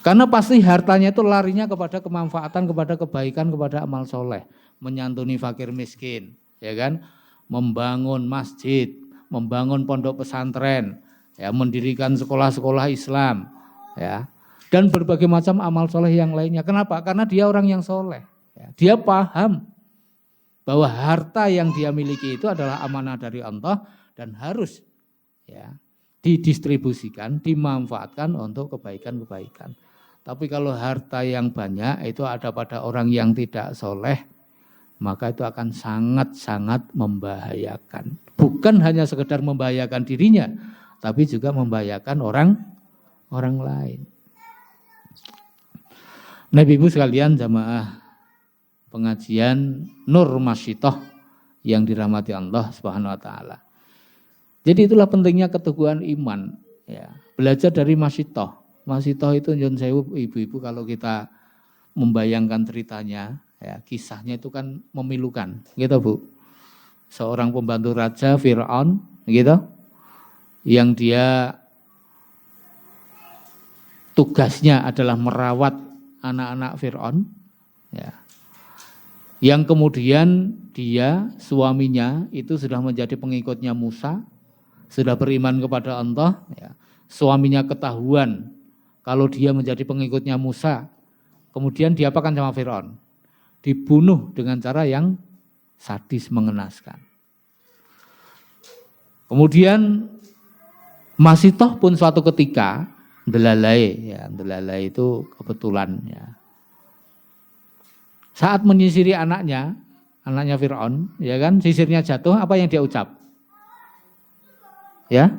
Karena pasti hartanya itu larinya kepada kemanfaatan, kepada kebaikan, kepada amal soleh. Menyantuni fakir miskin, ya kan? Membangun masjid, membangun pondok pesantren, ya, mendirikan sekolah-sekolah Islam, ya, dan berbagai macam amal soleh yang lainnya. Kenapa? Karena dia orang yang soleh. Ya. Dia paham bahwa harta yang dia miliki itu adalah amanah dari Allah dan harus ya, didistribusikan, dimanfaatkan untuk kebaikan-kebaikan. Tapi kalau harta yang banyak itu ada pada orang yang tidak soleh, maka itu akan sangat-sangat membahayakan. Bukan hanya sekedar membahayakan dirinya, tapi juga membahayakan orang lain. Nah, Ibu sekalian jamaah pengajian Nur Masyitoh yang dirahmati Allah Subhanahu wa taala. Jadi itulah pentingnya keteguhan iman, ya. Belajar dari Masyitoh. Masyitoh itu nyun sewu ibu-ibu kalau kita membayangkan ceritanya, ya, kisahnya itu kan memilukan, gitu Bu. Seorang pembantu raja Fir'aun, gitu, yang dia tugasnya adalah merawat anak-anak Fir'aun, ya. Yang kemudian dia, suaminya itu sudah menjadi pengikutnya Musa, sudah beriman kepada Allah, ya. Suaminya ketahuan kalau dia menjadi pengikutnya Musa, kemudian diapakan sama Fir'aun? Dibunuh dengan cara yang sadis, mengenaskan. Kemudian Masyitoh pun suatu ketika ndelalai, ya, ndelalai itu kebetulan, ya. Saat menyisiri anaknya Fir'aun, ya kan, sisirnya jatuh, apa yang dia ucap? Ya,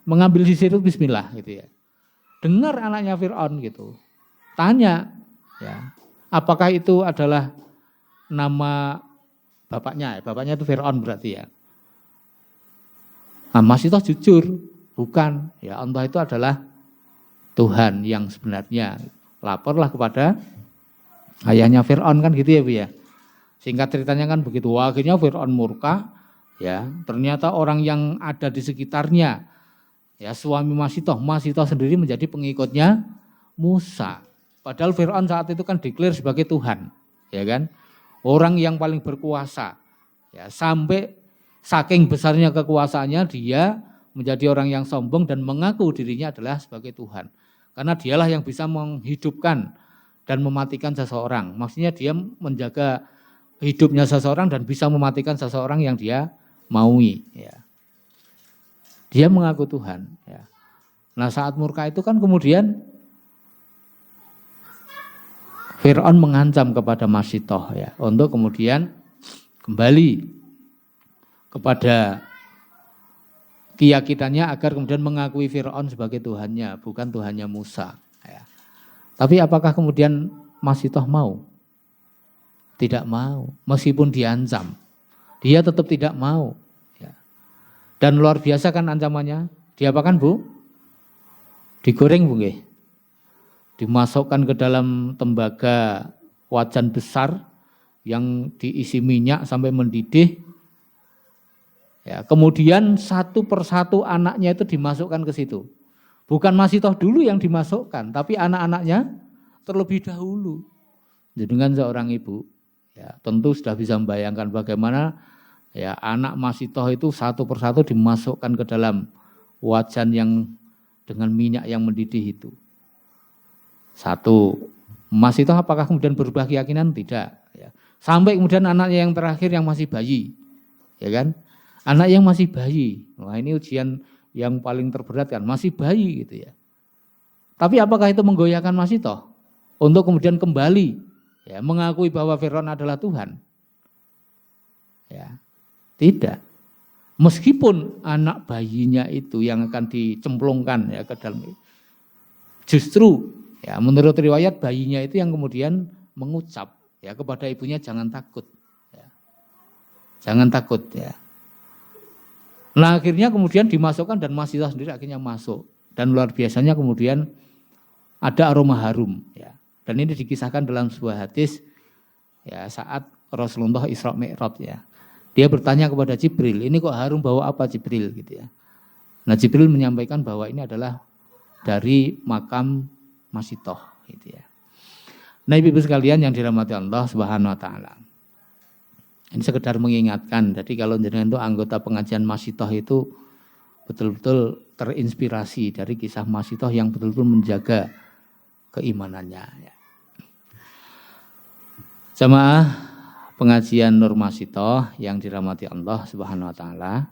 mengambil sisir itu bismillah gitu ya. Dengar anaknya Fir'aun gitu, tanya, ya, apakah itu adalah nama bapaknya? Bapaknya itu Fir'aun berarti ya. Nah, Masyitoh jujur, bukan. Ya, Allah itu adalah Tuhan yang sebenarnya. Laporlah kepada ayahnya Fir'aun kan gitu ya Bu ya. Singkat ceritanya kan begitu. Akhirnya Fir'aun murka, ya. Ternyata orang yang ada di sekitarnya, ya, suami Masyitoh sendiri menjadi pengikutnya Musa. Padahal Fir'aun saat itu kan declare sebagai Tuhan, ya kan? Orang yang paling berkuasa. Ya, sampai saking besarnya kekuasaannya dia menjadi orang yang sombong dan mengaku dirinya adalah sebagai Tuhan. Karena dialah yang bisa menghidupkan dan mematikan seseorang. Maksudnya dia menjaga hidupnya seseorang dan bisa mematikan seseorang yang dia maui, ya. Dia mengaku Tuhan, ya. Nah, saat murka itu kan kemudian Fir'aun mengancam kepada Masyitoh, ya, untuk kemudian kembali kepada keyakinannya agar kemudian mengakui Fir'aun sebagai Tuhannya, bukan Tuhannya Musa, ya. Tapi apakah kemudian Masyitoh mau? Tidak mau, meskipun diancam. Dia tetap tidak mau. Ya. Dan luar biasa kan ancamannya. Diapakan Bu? Digoreng Bu nggih. Dimasukkan ke dalam tembaga wajan besar yang diisi minyak sampai mendidih. Ya, kemudian satu persatu anaknya itu dimasukkan ke situ. Bukan Masyitoh dulu yang dimasukkan, tapi anak-anaknya terlebih dahulu. Dengan seorang ibu, ya, tentu sudah bisa membayangkan bagaimana, ya, anak Masyitoh itu satu persatu dimasukkan ke dalam wajan yang dengan minyak yang mendidih itu. Satu, Masyitoh apakah kemudian berubah keyakinan? Tidak. Ya. Sampai kemudian anaknya yang terakhir yang masih bayi, ya kan? Anak yang masih bayi, wah ini ujian yang paling terberat kan, masih bayi gitu ya. Tapi apakah itu menggoyahkan Masyitoh untuk kemudian kembali, ya, mengakui bahwa Fir'aun adalah Tuhan? Ya, tidak. Meskipun anak bayinya itu yang akan dicemplungkan, ya, ke dalam, justru, ya, menurut riwayat bayinya itu yang kemudian mengucap, ya, kepada ibunya jangan takut, ya. Jangan takut, ya. Nah, akhirnya kemudian dimasukkan dan Masyitoh sendiri akhirnya masuk, dan luar biasanya kemudian ada aroma harum, ya. Dan ini dikisahkan dalam sebuah hadis, ya, saat Rasulullah Isra Mi'raj, ya. Dia bertanya kepada Jibril, ini kok harum, bawa apa Jibril gitu ya. Nah, Jibril menyampaikan bahwa ini adalah dari makam Masyitoh gitu ya. Nah, Ibu sekalian yang dirahmati Allah Subhanahu wa taala. Ini sekedar mengingatkan, jadi kalau jenengan itu anggota pengajian Masyitoh itu betul-betul terinspirasi dari kisah Masyitoh yang betul-betul menjaga keimanannya. Ya. Jamaah pengajian Nur Masyitoh yang dirahmati Allah Subhanahu wa taala.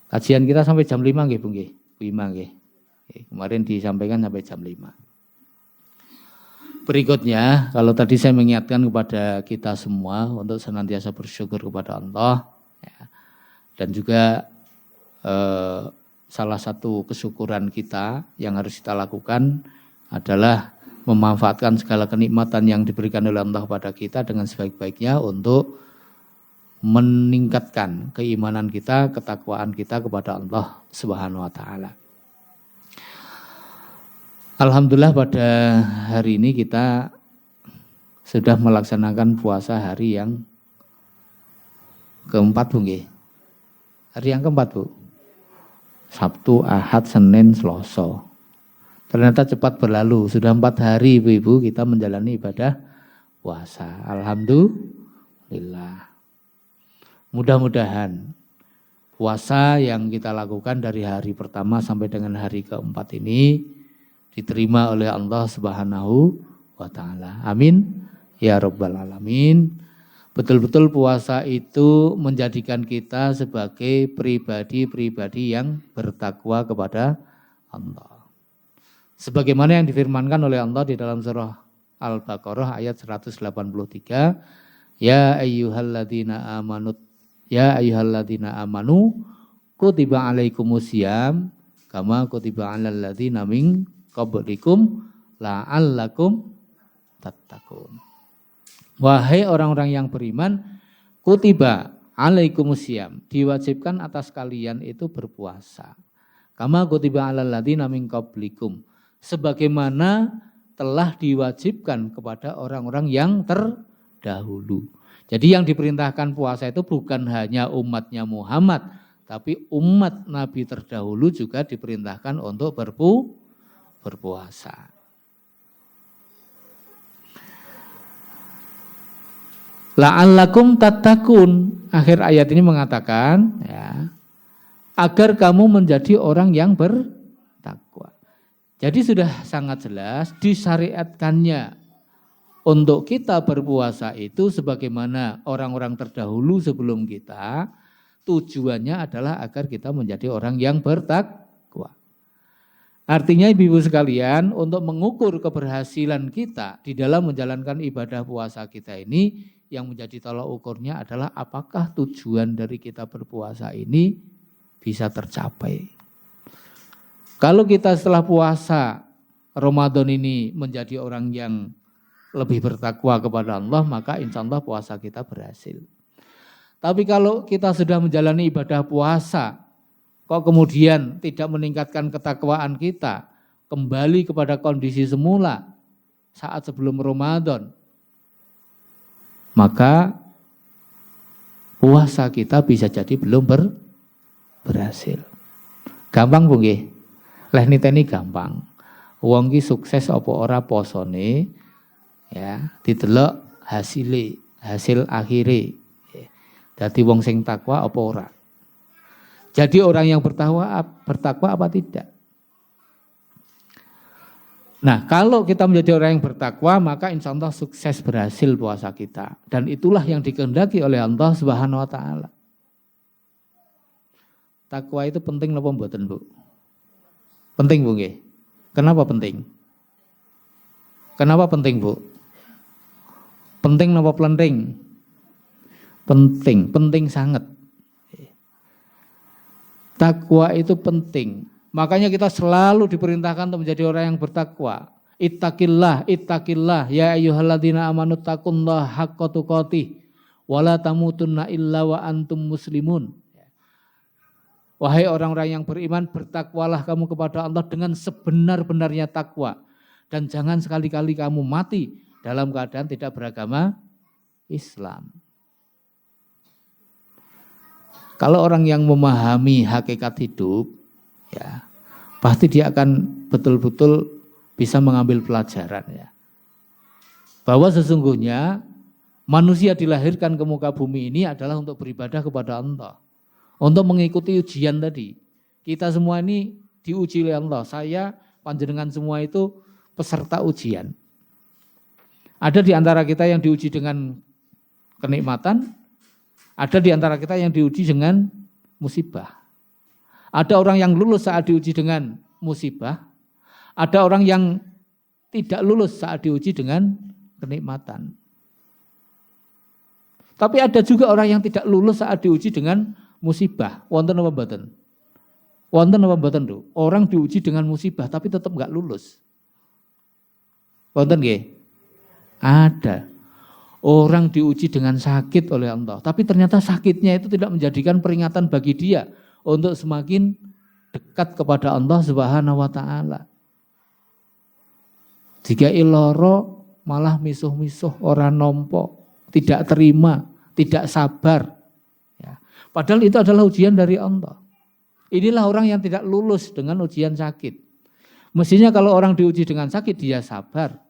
Kajian kita sampai jam 5 nggih, Bu nggih. Bu Ima nggih. Kemarin disampaikan sampai jam 5. Berikutnya, kalau tadi saya mengingatkan kepada kita semua untuk senantiasa bersyukur kepada Allah, ya, dan juga salah satu kesyukuran kita yang harus kita lakukan adalah memanfaatkan segala kenikmatan yang diberikan oleh Allah kepada kita dengan sebaik-baiknya untuk meningkatkan keimanan kita, ketakwaan kita kepada Allah Subhanahu wa taala. Alhamdulillah pada hari ini kita sudah melaksanakan puasa hari yang keempat, Bu nggih. Hari yang keempat, Bu. Sabtu, Ahad, Senin, Selasa. Ternyata cepat berlalu, sudah 4 hari Ibu-ibu kita menjalani ibadah puasa. Alhamdulillah. Mudah-mudahan puasa yang kita lakukan dari hari pertama sampai dengan hari keempat ini diterima oleh Allah Subhanahu wa taala. Amin ya rabbal alamin. Betul-betul puasa itu menjadikan kita sebagai pribadi-pribadi yang bertakwa kepada Allah. Sebagaimana yang difirmankan oleh Allah di dalam surah Al-Baqarah ayat 183, ya ayyuhalladzina amanu kutiba alaikumusiyam kama kutiba alal ladzina min qablikum la'allakum tattaqun. Wahai orang-orang yang beriman, kutiba alaikumusiyam, diwajibkan atas kalian itu berpuasa. Kama kutiba alal ladzina min qablikum, sebagaimana telah diwajibkan kepada orang-orang yang terdahulu. Jadi yang diperintahkan puasa itu bukan hanya umatnya Muhammad, tapi umat Nabi terdahulu juga diperintahkan untuk berpuasa. La'allakum tattaqun. Akhir ayat ini mengatakan ya, agar kamu menjadi orang yang bertakwa. Jadi sudah sangat jelas disyariatkannya untuk kita berpuasa itu sebagaimana orang-orang terdahulu sebelum kita, tujuannya adalah agar kita menjadi orang yang bertakwa. Artinya ibu-ibu sekalian, untuk mengukur keberhasilan kita di dalam menjalankan ibadah puasa kita ini, yang menjadi tolak ukurnya adalah apakah tujuan dari kita berpuasa ini bisa tercapai. Kalau kita setelah puasa Ramadan ini menjadi orang yang lebih bertakwa kepada Allah, maka insya Allah puasa kita berhasil. Tapi kalau kita sudah menjalani ibadah puasa, kok kemudian tidak meningkatkan ketakwaan kita, kembali kepada kondisi semula saat sebelum Ramadan, maka puasa kita bisa jadi belum berhasil. Gampang Bu nggih. Lah niteni gampang. Wong ki sukses apa ora posone ya, didelok hasil akhire. Dadi wong sing takwa apa ora? Jadi orang yang bertakwa apa tidak? Nah, kalau kita menjadi orang yang bertakwa, maka insya Allah sukses berhasil puasa kita. Dan itulah yang dikehendaki oleh Allah Subhanahu wa taala. Takwa itu penting napa mboten, Bu? Penting, Bu nggih. Kenapa penting? Kenapa penting, Bu? Penting napa penting? Penting sangat. Takwa itu penting. Makanya kita selalu diperintahkan untuk menjadi orang yang bertakwa. Ittaqillah ya ayyuhalladzina amanu taqullaha haqqa tuqatih wa la tamutunna illa wa antum muslimun. Wahai orang-orang yang beriman, bertakwalah kamu kepada Allah dengan sebenar-benarnya takwa, dan jangan sekali-kali kamu mati dalam keadaan tidak beragama Islam. Kalau orang yang memahami hakikat hidup, ya, pasti dia akan betul-betul bisa mengambil pelajaran, ya. Bahwa sesungguhnya manusia dilahirkan ke muka bumi ini adalah untuk beribadah kepada Allah. Untuk mengikuti ujian tadi. Kita semua ini diuji oleh Allah. Saya, panjenengan semua itu peserta ujian. Ada di antara kita yang diuji dengan kenikmatan, ada di antara kita yang diuji dengan musibah. Ada orang yang lulus saat diuji dengan musibah, ada orang yang tidak lulus saat diuji dengan kenikmatan. Tapi ada juga orang yang tidak lulus saat diuji dengan musibah. Wonten apa mboten? Wonten apa mboten, Lho? Orang diuji dengan musibah tapi tetap enggak lulus. Wonten nggih? Ada. Orang diuji dengan sakit oleh Allah, tapi ternyata sakitnya itu tidak menjadikan peringatan bagi dia untuk semakin dekat kepada Allah Subhanahu wa taala. Jika iloro malah misuh-misuh, ora nompo, tidak terima, tidak sabar. Ya. Padahal itu adalah ujian dari Allah. Inilah orang yang tidak lulus dengan ujian sakit. Mestinya kalau orang diuji dengan sakit dia sabar.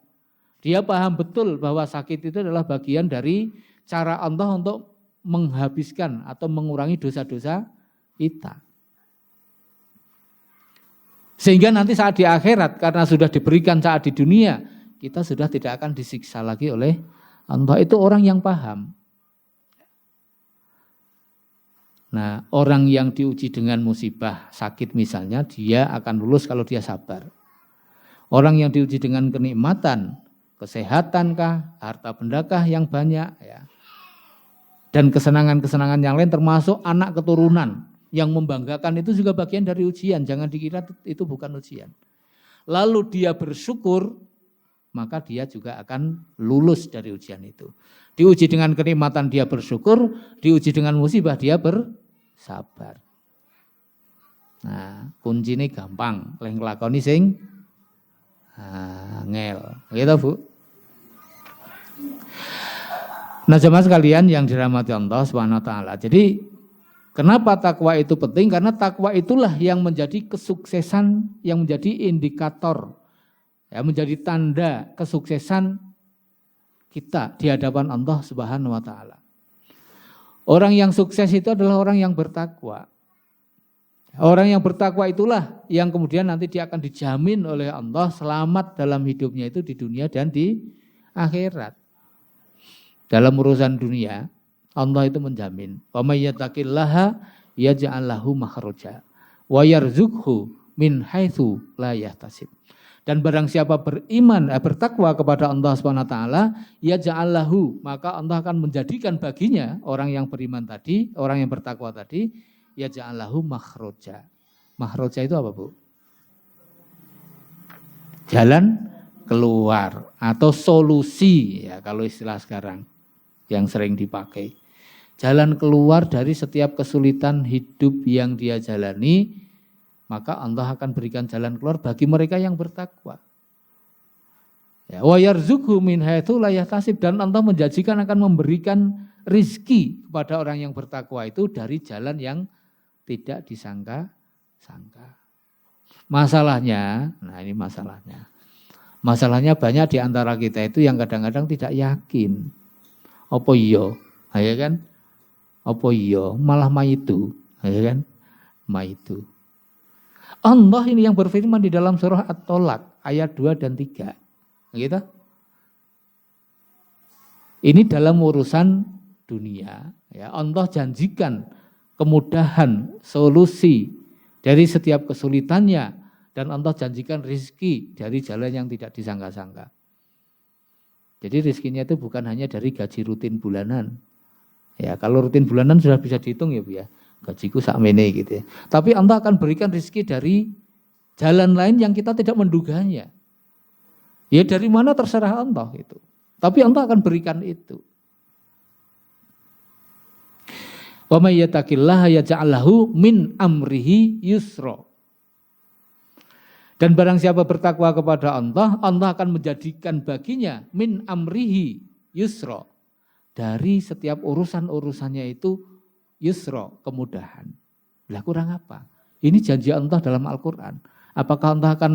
Dia paham betul bahwa sakit itu adalah bagian dari cara Allah untuk menghabiskan atau mengurangi dosa-dosa kita. Sehingga nanti saat di akhirat karena sudah diberikan saat di dunia, kita sudah tidak akan disiksa lagi oleh Allah. Itu orang yang paham. Nah, orang yang diuji dengan musibah, sakit misalnya, dia akan lulus kalau dia sabar. Orang yang diuji dengan kenikmatan, kesehatankah, harta bendakah yang banyak, ya, dan kesenangan-kesenangan yang lain termasuk anak keturunan yang membanggakan itu juga bagian dari ujian. Jangan dikira itu bukan ujian. Lalu dia bersyukur, maka dia juga akan lulus dari ujian itu. Diuji dengan kenikmatan dia bersyukur, diuji dengan musibah dia bersabar. Nah, kuncinya gampang, leh nglakoni sing ngel. Gitu, Bu. Nah, jemaah sekalian yang dirahmati Allah Subhanahu wa taala. Jadi, kenapa takwa itu penting? Karena takwa itulah yang menjadi kesuksesan, yang menjadi indikator, ya, menjadi tanda kesuksesan kita di hadapan Allah Subhanahu wa taala. Orang yang sukses itu adalah orang yang bertakwa. Orang yang bertakwa itulah yang kemudian nanti dia akan dijamin oleh Allah selamat dalam hidupnya itu di dunia dan di akhirat. Dalam urusan dunia, Allah itu menjamin, wa may yattaqillaha yaj'al lahu makhraja wa yarzuqhu min haitsu la yahtasib. Dan barang siapa beriman, bertakwa kepada Allah Subhanahu wa taala, yaj'al lahu, maka Allah akan menjadikan baginya orang yang beriman tadi, orang yang bertakwa tadi, yaj'al lahu makhraja. Makhraja itu apa, Bu? Jalan keluar atau solusi, ya kalau istilah sekarang yang sering dipakai. Jalan keluar dari setiap kesulitan hidup yang dia jalani, maka Allah akan berikan jalan keluar bagi mereka yang bertakwa. Ya, wa yarzuqhu min haitsu la yahtasib, dan Allah menjanjikan akan memberikan rizki kepada orang yang bertakwa itu dari jalan yang tidak disangka-sangka. Masalahnya, nah ini masalahnya. Masalahnya banyak di antara kita itu yang kadang-kadang tidak yakin. Apa iya? Ya kan? Apa iya? Malah maitu, ya kan? Maitu. Allah ini yang berfirman di dalam surah At-Tolak ayat 2 dan 3. Gitu? Ini dalam urusan dunia, ya. Allah janjikan kemudahan, solusi dari setiap kesulitannya, dan Allah janjikan rizki dari jalan yang tidak disangka-sangka. Jadi rizkinya itu bukan hanya dari gaji rutin bulanan. Ya, kalau rutin bulanan sudah bisa dihitung ya, Bu ya. Gajiku sakmene gitu ya. Tapi Allah akan berikan rizki dari jalan lain yang kita tidak menduganya. Ya dari mana terserah Allah itu. Tapi Allah akan berikan itu. Wa may yattaqillaha yaj'al lahu min amrihi yusra. Dan barang siapa bertakwa kepada Allah, Allah akan menjadikan baginya min amrihi yusra. Dari setiap urusan-urusannya itu yusra, kemudahan. Lah kurang apa? Ini janji Allah dalam Al-Quran. Apakah Allah akan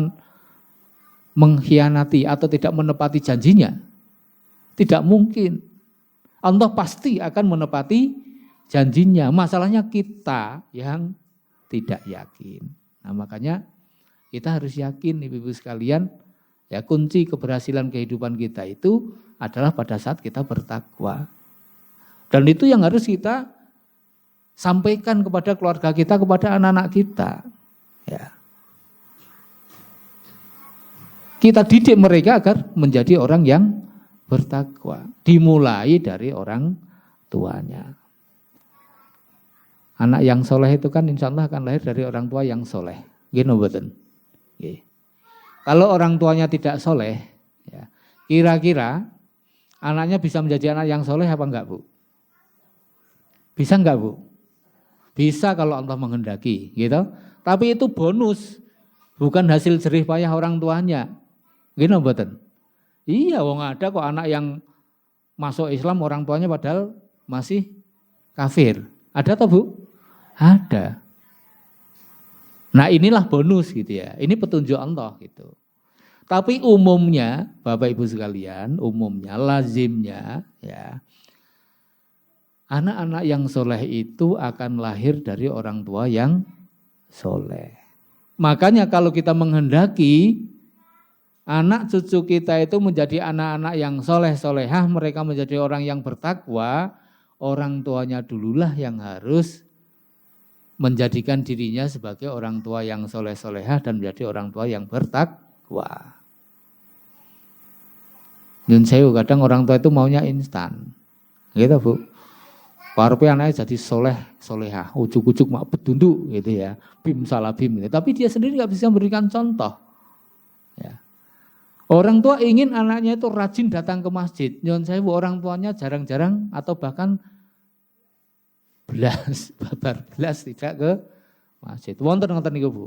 mengkhianati atau tidak menepati janjinya? Tidak mungkin. Allah pasti akan menepati janjinya. Masalahnya kita yang tidak yakin. Nah makanya kita harus yakin Ibu-ibu sekalian, ya kunci keberhasilan kehidupan kita itu adalah pada saat kita bertakwa. Dan itu yang harus kita Sampaikan kepada keluarga kita, kepada anak-anak kita. Ya. Kita didik mereka agar menjadi orang yang bertakwa. Dimulai dari orang tuanya. Anak yang soleh itu kan insya Allah akan lahir dari orang tua yang soleh. Gini betul. Kalau orang tuanya tidak soleh, ya, kira-kira anaknya bisa menjadi anak yang soleh apa enggak, Bu? Bisa enggak, Bu? Bisa kalau Allah menghendaki, gitu. Tapi itu bonus, bukan hasil jerih payah orang tuanya. Gini betul. Iya, wong ada kok anak yang masuk Islam orang tuanya padahal masih kafir. Ada toh, Bu? Ada. Nah, inilah bonus gitu ya. Ini petunjuk Allah gitu. Tapi umumnya, Bapak Ibu sekalian, umumnya, lazimnya ya, anak-anak yang soleh itu akan lahir dari orang tua yang soleh. Makanya kalau kita menghendaki anak cucu kita itu menjadi anak-anak yang soleh-solehah, mereka menjadi orang yang bertakwa, orang tuanya dululah yang harus menjadikan dirinya sebagai orang tua yang soleh-solehah dan menjadi orang tua yang bertakwa. Nyun sewu, kadang orang tua itu maunya instan. Gitu, Bu. Karepe anaknya jadi soleh-solehah, ujuk-ujuk mak bedunduk gitu ya. Bim salah bim gitu. Tapi dia sendiri nggak bisa memberikan contoh. Ya. Orang tua ingin anaknya itu rajin datang ke masjid. Nyun sewu, orang tuanya jarang-jarang atau bahkan belas tidak ke masjid. Wonten ngoten niku, Bu.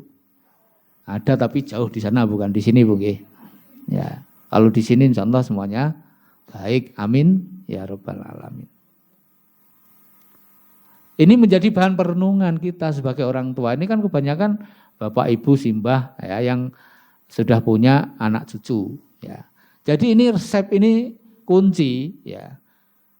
Ada tapi jauh di sana bukan di sini, Bu nggih. Ya, kalau di sini insyaallah semuanya baik. Amin ya rabbal alamin. Ini menjadi bahan perenungan kita sebagai orang tua. Ini kan kebanyakan Bapak Ibu simbah ya yang sudah punya anak cucu ya. Jadi ini resep, ini kunci ya.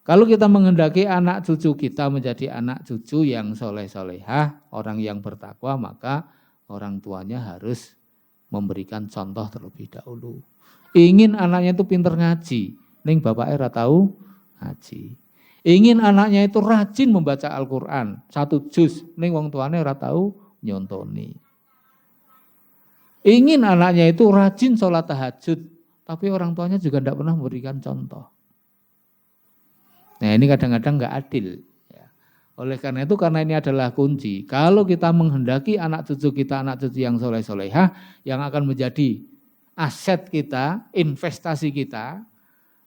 Kalau kita menghendaki anak cucu kita menjadi anak cucu yang soleh-solehah, orang yang bertakwa, maka orang tuanya harus memberikan contoh terlebih dahulu. Ingin anaknya itu pinter ngaji, ning bapaknya ora tahu ngaji. Ingin anaknya itu rajin membaca Al-Quran, 1 juz, ning wong tuane ora tahu nyontoni. Ingin anaknya itu rajin sholat tahajud, tapi orang tuanya juga tidak pernah memberikan contoh. Nah ini kadang-kadang nggak adil. Ya. Oleh karena itu, karena ini adalah kunci. Kalau kita menghendaki anak cucu kita, anak cucu yang soleh-solehah, yang akan menjadi aset kita, investasi kita,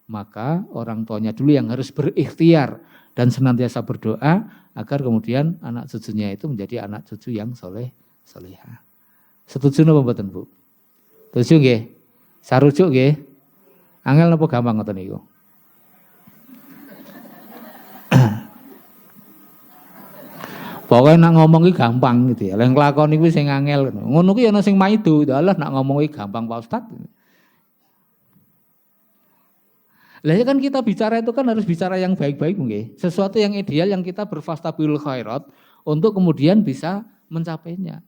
maka orang tuanya dulu yang harus berikhtiar dan senantiasa berdoa agar kemudian anak cucunya itu menjadi anak cucu yang soleh-solehah. Setuju napa mboten, Bu? Setuju nggih? Sarujuk nggih? Angel napa gampang ngoten niku? Pokoknya nak ngomong iki gampang gitu ya. Lha nglakoni kuwi sing angel ngono. Ngono kuwi ana sing maidu, Allah nak ngomong iki gampang Pak Ustaz. Lah ya kan kita bicara itu kan harus bicara yang baik-baik nggih. Sesuatu yang ideal yang kita berfastabil khairat untuk kemudian bisa mencapainya.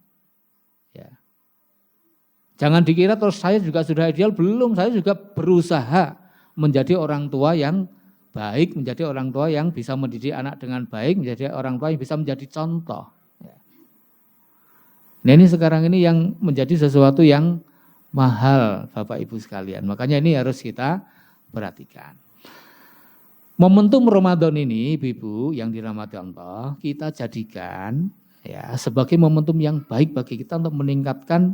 Ya. Jangan dikira terus saya juga sudah ideal, belum, saya juga berusaha menjadi orang tua yang baik, menjadi orang tua yang bisa mendidik anak dengan baik, menjadi orang tua yang bisa menjadi contoh. Nah ini sekarang ini yang menjadi sesuatu yang mahal Bapak Ibu sekalian. Makanya ini harus kita perhatikan. Momentum Ramadan ini Ibu yang dirahmati Allah, kita jadikan ya sebagai momentum yang baik bagi kita untuk meningkatkan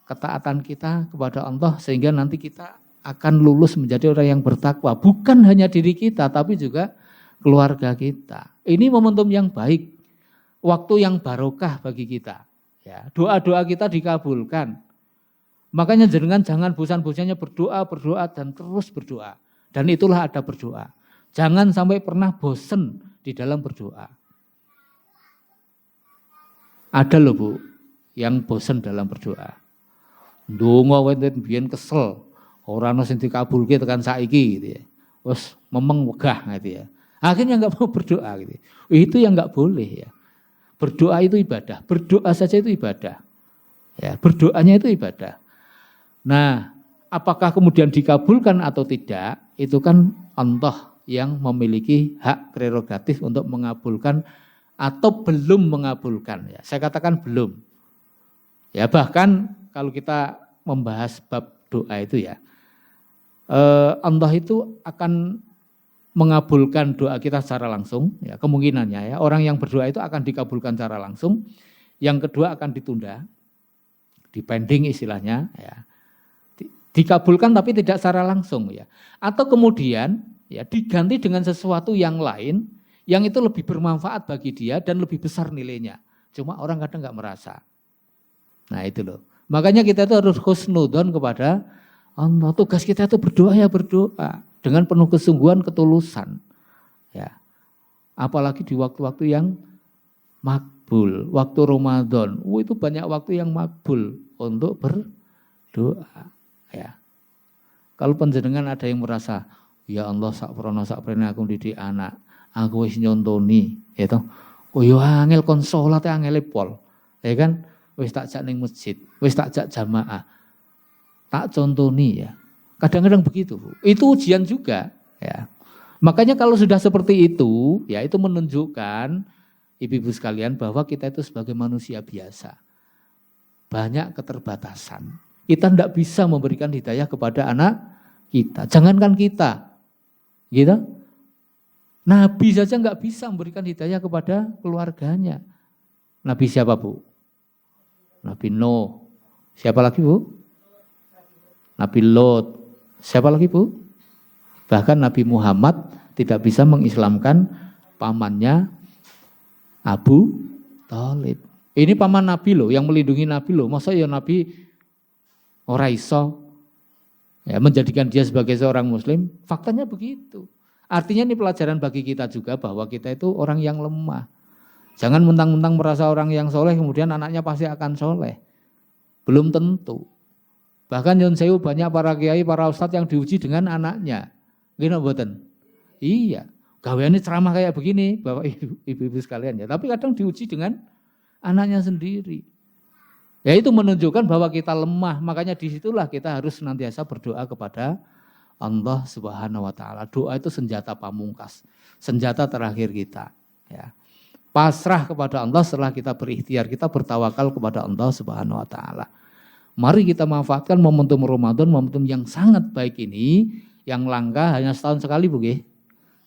ketaatan kita kepada Allah sehingga nanti kita akan lulus menjadi orang yang bertakwa. Bukan hanya diri kita, tapi juga keluarga kita. Ini momentum yang baik. Waktu yang barokah bagi kita. Ya, doa-doa kita dikabulkan. Makanya jenengan jangan bosan-bosannya berdoa, dan terus berdoa. Dan itulah ada berdoa. Jangan sampai pernah bosan di dalam berdoa. Ada loh Bu, yang bosan dalam berdoa. Ndonga wenten biyen kesel. Orang sing dikabulke tekan saiki gitu ya. Wes memeng wegah gitu ya. Akhirnya enggak mau berdoa gitu. Itu yang enggak boleh ya. Berdoa itu ibadah. Berdoa saja itu ibadah. Ya, berdoanya itu ibadah. Nah, apakah kemudian dikabulkan atau tidak? Itu kan Allah yang memiliki hak prerogatif untuk mengabulkan atau belum mengabulkan. Ya, saya katakan belum. Ya, bahkan kalau kita membahas bab doa itu ya, Allah itu akan mengabulkan doa kita secara langsung. Ya, kemungkinannya ya, orang yang berdoa itu akan dikabulkan secara langsung. Yang kedua akan ditunda, dipending istilahnya. Ya, dikabulkan tapi tidak secara langsung ya. Atau kemudian ya diganti dengan sesuatu yang lain yang itu lebih bermanfaat bagi dia dan lebih besar nilainya. Cuma orang kadang nggak merasa. Nah itu loh. Makanya kita itu harus husnudon kepada Allah. Tugas kita itu berdoa ya berdoa dengan penuh kesungguhan, ketulusan. Ya. Apalagi di waktu-waktu yang makbul, waktu Ramadan. Itu banyak waktu yang makbul untuk berdoa. Ya. Kalau panjenengan ada yang merasa, ya Allah sakprene aku didik anak, aku wis nyontoni, itu. Oh yo angel kon salat angel pol. Ya kan? Wis tak jak ning masjid, wis tak jak jamaah. Tak contoni ya. Kadang-kadang begitu, Bu. Itu ujian juga, ya. Makanya kalau sudah seperti itu, ya itu menunjukkan ibu-ibu sekalian bahwa kita itu sebagai manusia biasa. Banyak keterbatasan. Kita tidak bisa memberikan hidayah kepada anak kita. Jangankan kita, gitu. Nabi saja nggak bisa memberikan hidayah kepada keluarganya. Nabi siapa, Bu? Nabi Nuh. Siapa lagi, Bu? Nabi Lot. Siapa lagi, Bu? Bahkan Nabi Muhammad tidak bisa mengislamkan pamannya Abu Thalib. Ini paman Nabi loh, yang melindungi Nabi loh. Masa ya Nabi ora iso ya, menjadikan dia sebagai seorang muslim? Faktanya begitu. Artinya ini pelajaran bagi kita juga bahwa kita itu orang yang lemah. Jangan mentang-mentang merasa orang yang soleh kemudian anaknya pasti akan soleh. Belum tentu. Bahkan Yun Sewu banyak para kiai, para ustadz yang diuji dengan anaknya. Gini mboten? Iya. Gaweannya ceramah kayak begini, Bapak Ibu sekalian ya. Tapi kadang diuji dengan anaknya sendiri. Ya itu menunjukkan bahwa kita lemah. Makanya disitulah kita harus senantiasa berdoa kepada Allah Subhanahu wa taala. Doa itu senjata pamungkas, senjata terakhir kita, ya. Pasrah kepada Allah setelah kita berikhtiar, kita bertawakal kepada Allah Subhanahu wa taala. Mari kita manfaatkan momentum Ramadan, momentum yang sangat baik ini, yang langka hanya setahun sekali, Bu nggih.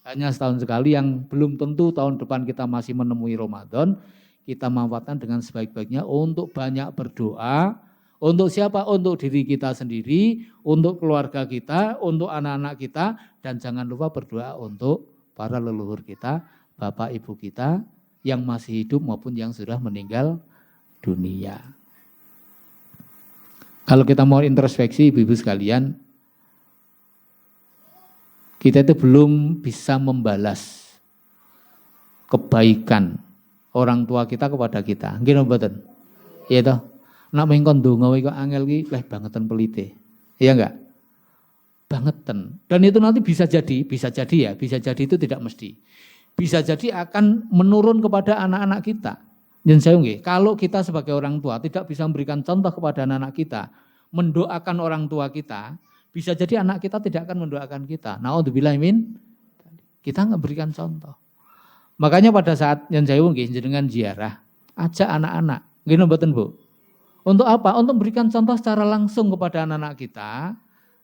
Hanya setahun sekali, yang belum tentu tahun depan kita masih menemui Ramadan. Kita manfaatkan dengan sebaik-baiknya untuk banyak berdoa. Untuk siapa? Untuk diri kita sendiri, untuk keluarga kita, untuk anak-anak kita, dan jangan lupa berdoa untuk para leluhur kita, bapak ibu kita yang masih hidup maupun yang sudah meninggal dunia. Kalau kita mau introspeksi ibu-ibu sekalian, kita itu belum bisa membalas kebaikan orang tua kita kepada kita. Nggih mboten? Iya toh? Nak mengkon donga kok angel ki leh bangetan pelite. Iya enggak? Bangetan. Dan itu nanti bisa jadi ya, bisa jadi itu tidak mesti. Bisa jadi akan menurun kepada anak-anak kita. Dan saya nggih, kalau kita sebagai orang tua tidak bisa memberikan contoh kepada anak-anak kita, mendoakan orang tua kita, bisa jadi anak kita tidak akan mendoakan kita. Naudzubillah min, kita nggak berikan contoh. Makanya pada saat yang saya nggih jenengan ziarah, ajak anak-anak, nggih mboten Bu? Untuk apa? Untuk memberikan contoh secara langsung kepada anak-anak kita,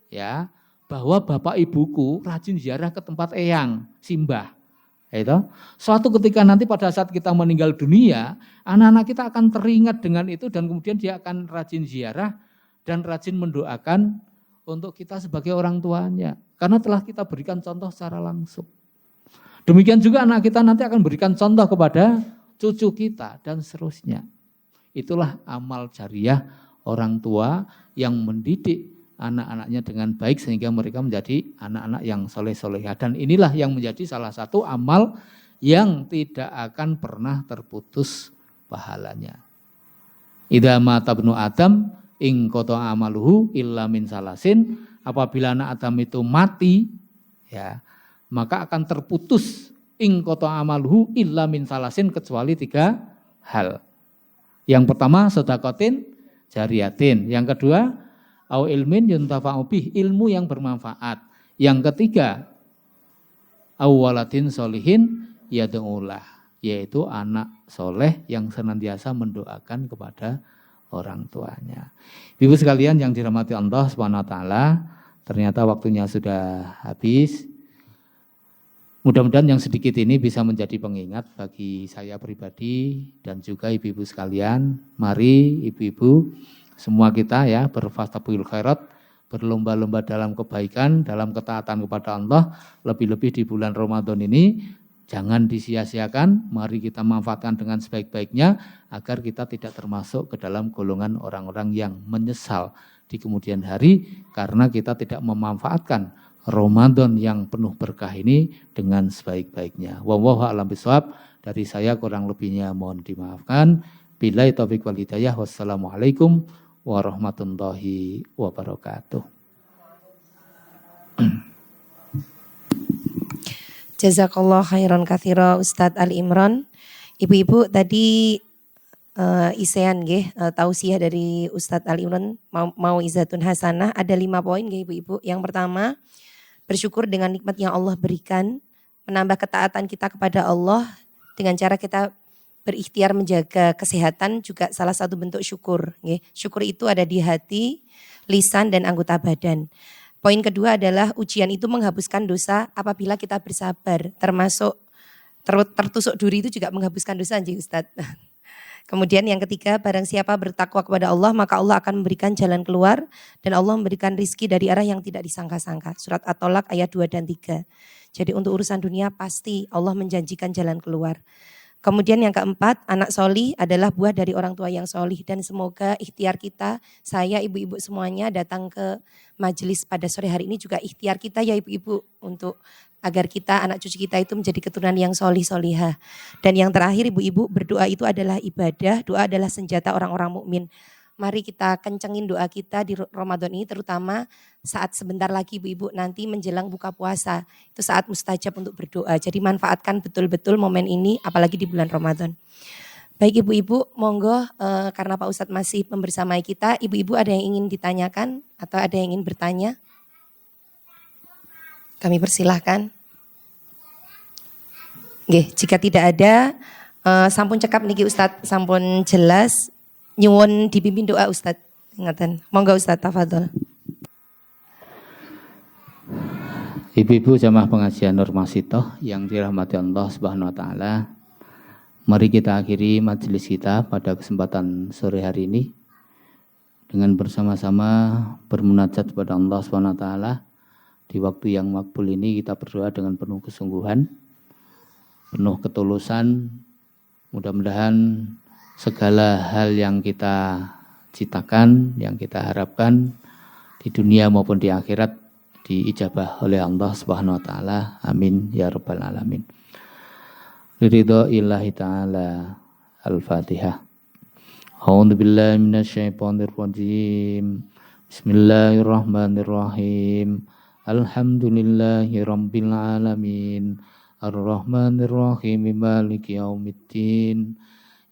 ya, bahwa bapak ibuku rajin ziarah ke tempat eyang, simbah. Itu. Suatu ketika nanti pada saat kita meninggal dunia, anak-anak kita akan teringat dengan itu dan kemudian dia akan rajin ziarah dan rajin mendoakan untuk kita sebagai orang tuanya. Karena telah kita berikan contoh secara langsung. Demikian juga anak kita nanti akan berikan contoh kepada cucu kita dan seterusnya. Itulah amal jariah orang tua yang mendidik anak-anaknya dengan baik sehingga mereka menjadi anak-anak yang soleh-solehah. Dan inilah yang menjadi salah satu amal yang tidak akan pernah terputus pahalanya. Idza mata ibnu Adam ing qata amaluhu illa min salasin. Apabila anak Adam itu mati, ya, maka akan terputus ing qata amaluhu illa min salasin kecuali 3 hal. Yang pertama sedekatin jariyatin, yang kedua au ilmin yuntafa'u bih, ilmu yang bermanfaat. Yang ketiga au waladin solihin yad'ulah. yaitu anak soleh yang senantiasa mendoakan kepada orang tuanya. Ibu sekalian yang dirahmati Allah Subhanahu wa taala, ternyata waktunya sudah habis. Mudah-mudahan yang sedikit ini bisa menjadi pengingat bagi saya pribadi dan juga ibu-ibu sekalian. Mari ibu-ibu semua kita ya berfastabiqul khairat, berlomba-lomba dalam kebaikan, dalam ketaatan kepada Allah, lebih-lebih di bulan Ramadan ini. Jangan disia-siakan, mari kita manfaatkan dengan sebaik-baiknya agar kita tidak termasuk ke dalam golongan orang-orang yang menyesal di kemudian hari karena kita tidak memanfaatkan Ramadan yang penuh berkah ini dengan sebaik-baiknya. Wallahu a'lam bishawab. Dari saya kurang lebihnya mohon dimaafkan. Billahi taufiq wal hidayah. Wassalamualaikum warahmatullahi wabarakatuh. Jazakallah khairan katsira Ustadz Ali Imran. Ibu-ibu tadi isean nggih tausiah dari Ustadz Ali Imran mau izatun hasanah ada 5 poin nggih ibu-ibu. Yang pertama, bersyukur dengan nikmat yang Allah berikan, menambah ketaatan kita kepada Allah dengan cara kita berikhtiar menjaga kesehatan juga salah satu bentuk syukur nggih. Syukur itu ada di hati, lisan dan anggota badan. Poin kedua adalah ujian itu menghapuskan dosa apabila kita bersabar, termasuk tertusuk duri itu juga menghapuskan dosa nggih Ustaz. Kemudian yang ketiga, barang siapa bertakwa kepada Allah maka Allah akan memberikan jalan keluar dan Allah memberikan rizki dari arah yang tidak disangka-sangka. Surat At-Tolak ayat 2 dan 3. Jadi untuk urusan dunia pasti Allah menjanjikan jalan keluar. Kemudian yang keempat, anak solih adalah buah dari orang tua yang solih. Dan semoga ikhtiar kita, saya ibu-ibu semuanya datang ke majelis pada sore hari ini juga ikhtiar kita ya ibu-ibu. Untuk agar kita, anak cucu kita itu menjadi keturunan yang solih-solihah. Dan yang terakhir ibu-ibu, berdoa itu adalah ibadah, doa adalah senjata orang-orang mukmin. Mari kita kencengin doa kita di Ramadan ini terutama saat sebentar lagi ibu-ibu nanti menjelang buka puasa. Itu saat mustajab untuk berdoa. Jadi manfaatkan betul-betul momen ini apalagi di bulan Ramadan. Baik ibu-ibu, monggo karena Pak Ustadz masih membersamai kita. Ibu-ibu ada yang ingin ditanyakan atau ada yang ingin bertanya? Kami persilahkan. Nggih, jika tidak ada, sampun cekap niki Ustadz, sampun jelas. Nyuwun dipimpin doa Ustadz. Ingatan. Monggo Ustadz, tafadhol. Ibu-ibu jamaah pengajian Nur Masitoh yang dirahmati Allah Subhanahu wa taala. Mari kita akhiri majelis kita pada kesempatan sore hari ini dengan bersama-sama bermunajat kepada Allah Subhanahu wa taala. Di waktu yang makbul ini kita berdoa dengan penuh kesungguhan, penuh ketulusan. Mudah-mudahan segala hal yang kita citakan, yang kita harapkan di dunia maupun di akhirat diijabah oleh Allah Subhanahu wa taala. Amin ya rabbal alamin. Ridho ilahi ta'ala. Al-Fatihah. A'udzu billahi minasyaitonir rajim. Bismillahirrahmanirrahim. Alhamdulillahi rabbil alamin. Ar-Rahmanir Rahim. Maliki yaumiddin.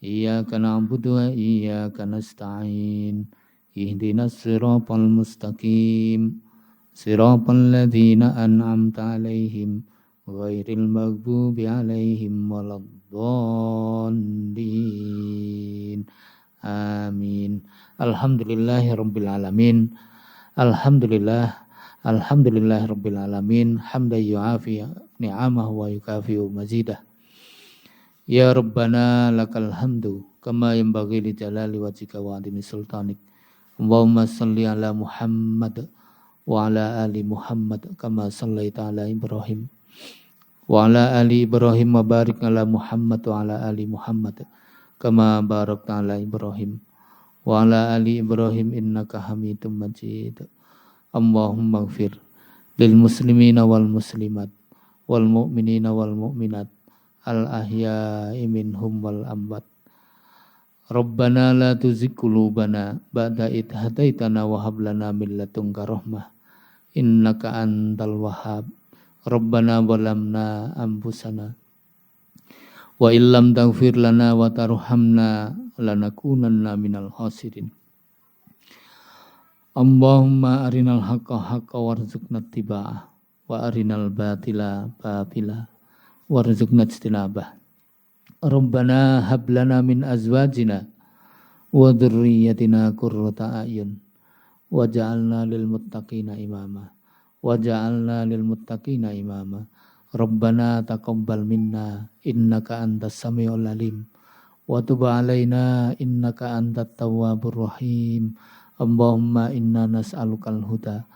Iyyaka na'budu wa iyyaka nasta'in. Ihdinas siratal mustaqim. Siratal ladzina an'amta 'alaihim ghairil maghdubi 'alaihim waladdallin. Amin. Alhamdulillahirabbil alamin. Alhamdulillahirabbil alamin. Hamdan yu'afi ni'amahu wa yukafi'u mazidah. Ya Rabbana lakal hamdu kama yanbaghi li jalali wajhika wa 'azimi sultanik. Allahumma shalli ala Muhammad wa ala ali Muhammad kama shallaita ala Ibrahim wa ala ali Ibrahim wa barik ala Muhammad wa ala ali Muhammad kama barakta ala Ibrahim wa ala ali Ibrahim innaka Hamidum Majid. Allahumma ighfir lil muslimina wal muslimat wal mu'minina wal mu'minat al-ahya'i minhum wal amwat. Rabbana la tuzigh qulubana ba'da idh hadaitana wa hab lana min ladunka rahmah innaka antal wahhab. Rabbana zalamna anfusana wa illam taghfir lana wa tarhamna lanakunanna minal khasirin. Allahumma arinal haqqa haqqa warzuqna ittiba'ah wa arinal batila batila warzuqna ijtinabah. Rabbana hab lana min azwajina wa dzurriyyatina qurrata a'yun waj'alna lil muttaqina imama. Waj'alna lil muttaqina imama. Rabbana taqabbal minna innaka antas samiul alim wa tub alaina innaka antat tawwabur rahim. Allahumma inna nas'alukal huda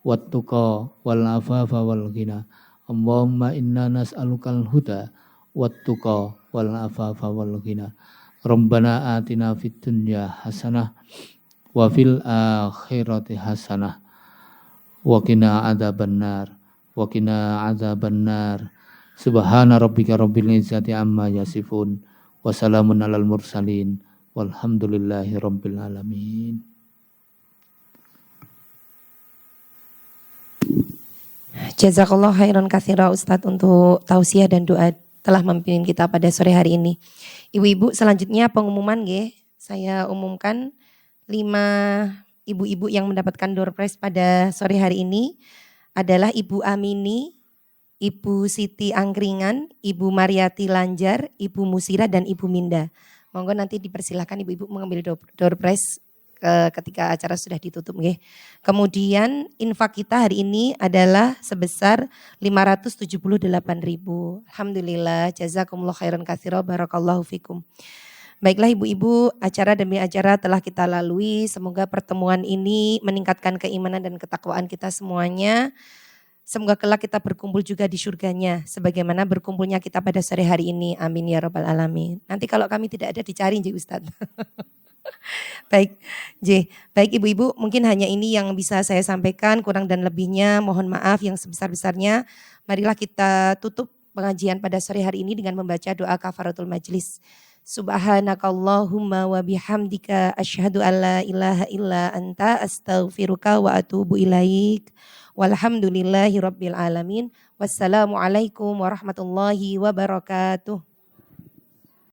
wat tuqa wal afafa wal ghina. Allahumma inna nas'alukal huda wat tuqa wal afafa wal ghina. Rabbana atina fid dunya hasanah wa fil akhirati hasanah wa qina adzabannar wa qina adzabannar. Subhana rabbika rabbil izzati amma yasifun wa salamun alal mursalin walhamdulillahi rabbil alamin. Jazakallah khairan katsira Ustadz untuk tausiah dan doa telah memimpin kita pada sore hari ini. Ibu-ibu, selanjutnya pengumuman nggih. Saya umumkan 5 ibu-ibu yang mendapatkan door prize pada sore hari ini adalah Ibu Amini, Ibu Siti Angkringan, Ibu Mariati Lanjar, Ibu Musira dan Ibu Minda. Monggo nanti dipersilahkan ibu-ibu mengambil door prize ketika acara sudah ditutup nggih. Kemudian infak kita hari ini adalah sebesar 578.000. Alhamdulillah, jazakumullah khairan katsira, barakallahu fikum. Baiklah ibu-ibu, acara demi acara telah kita lalui. Semoga pertemuan ini meningkatkan keimanan dan ketakwaan kita semuanya. Semoga kelak kita berkumpul juga di surganya sebagaimana berkumpulnya kita pada sore hari ini. Amin ya rabbal alamin. Nanti kalau kami tidak ada dicari Nji Ustadz. Baik ibu-ibu, mungkin hanya ini yang bisa saya sampaikan, kurang dan lebihnya mohon maaf yang sebesar-besarnya. Marilah kita tutup pengajian pada sore hari ini dengan membaca doa kafaratul majlis. Subhanakallahumma wa bihamdika asyhadu an la ilaha illa anta astaghfiruka wa atubu ilaik. Walhamdulillahi rabbil alamin. Wassalamualaikum warahmatullahi wabarakatuh.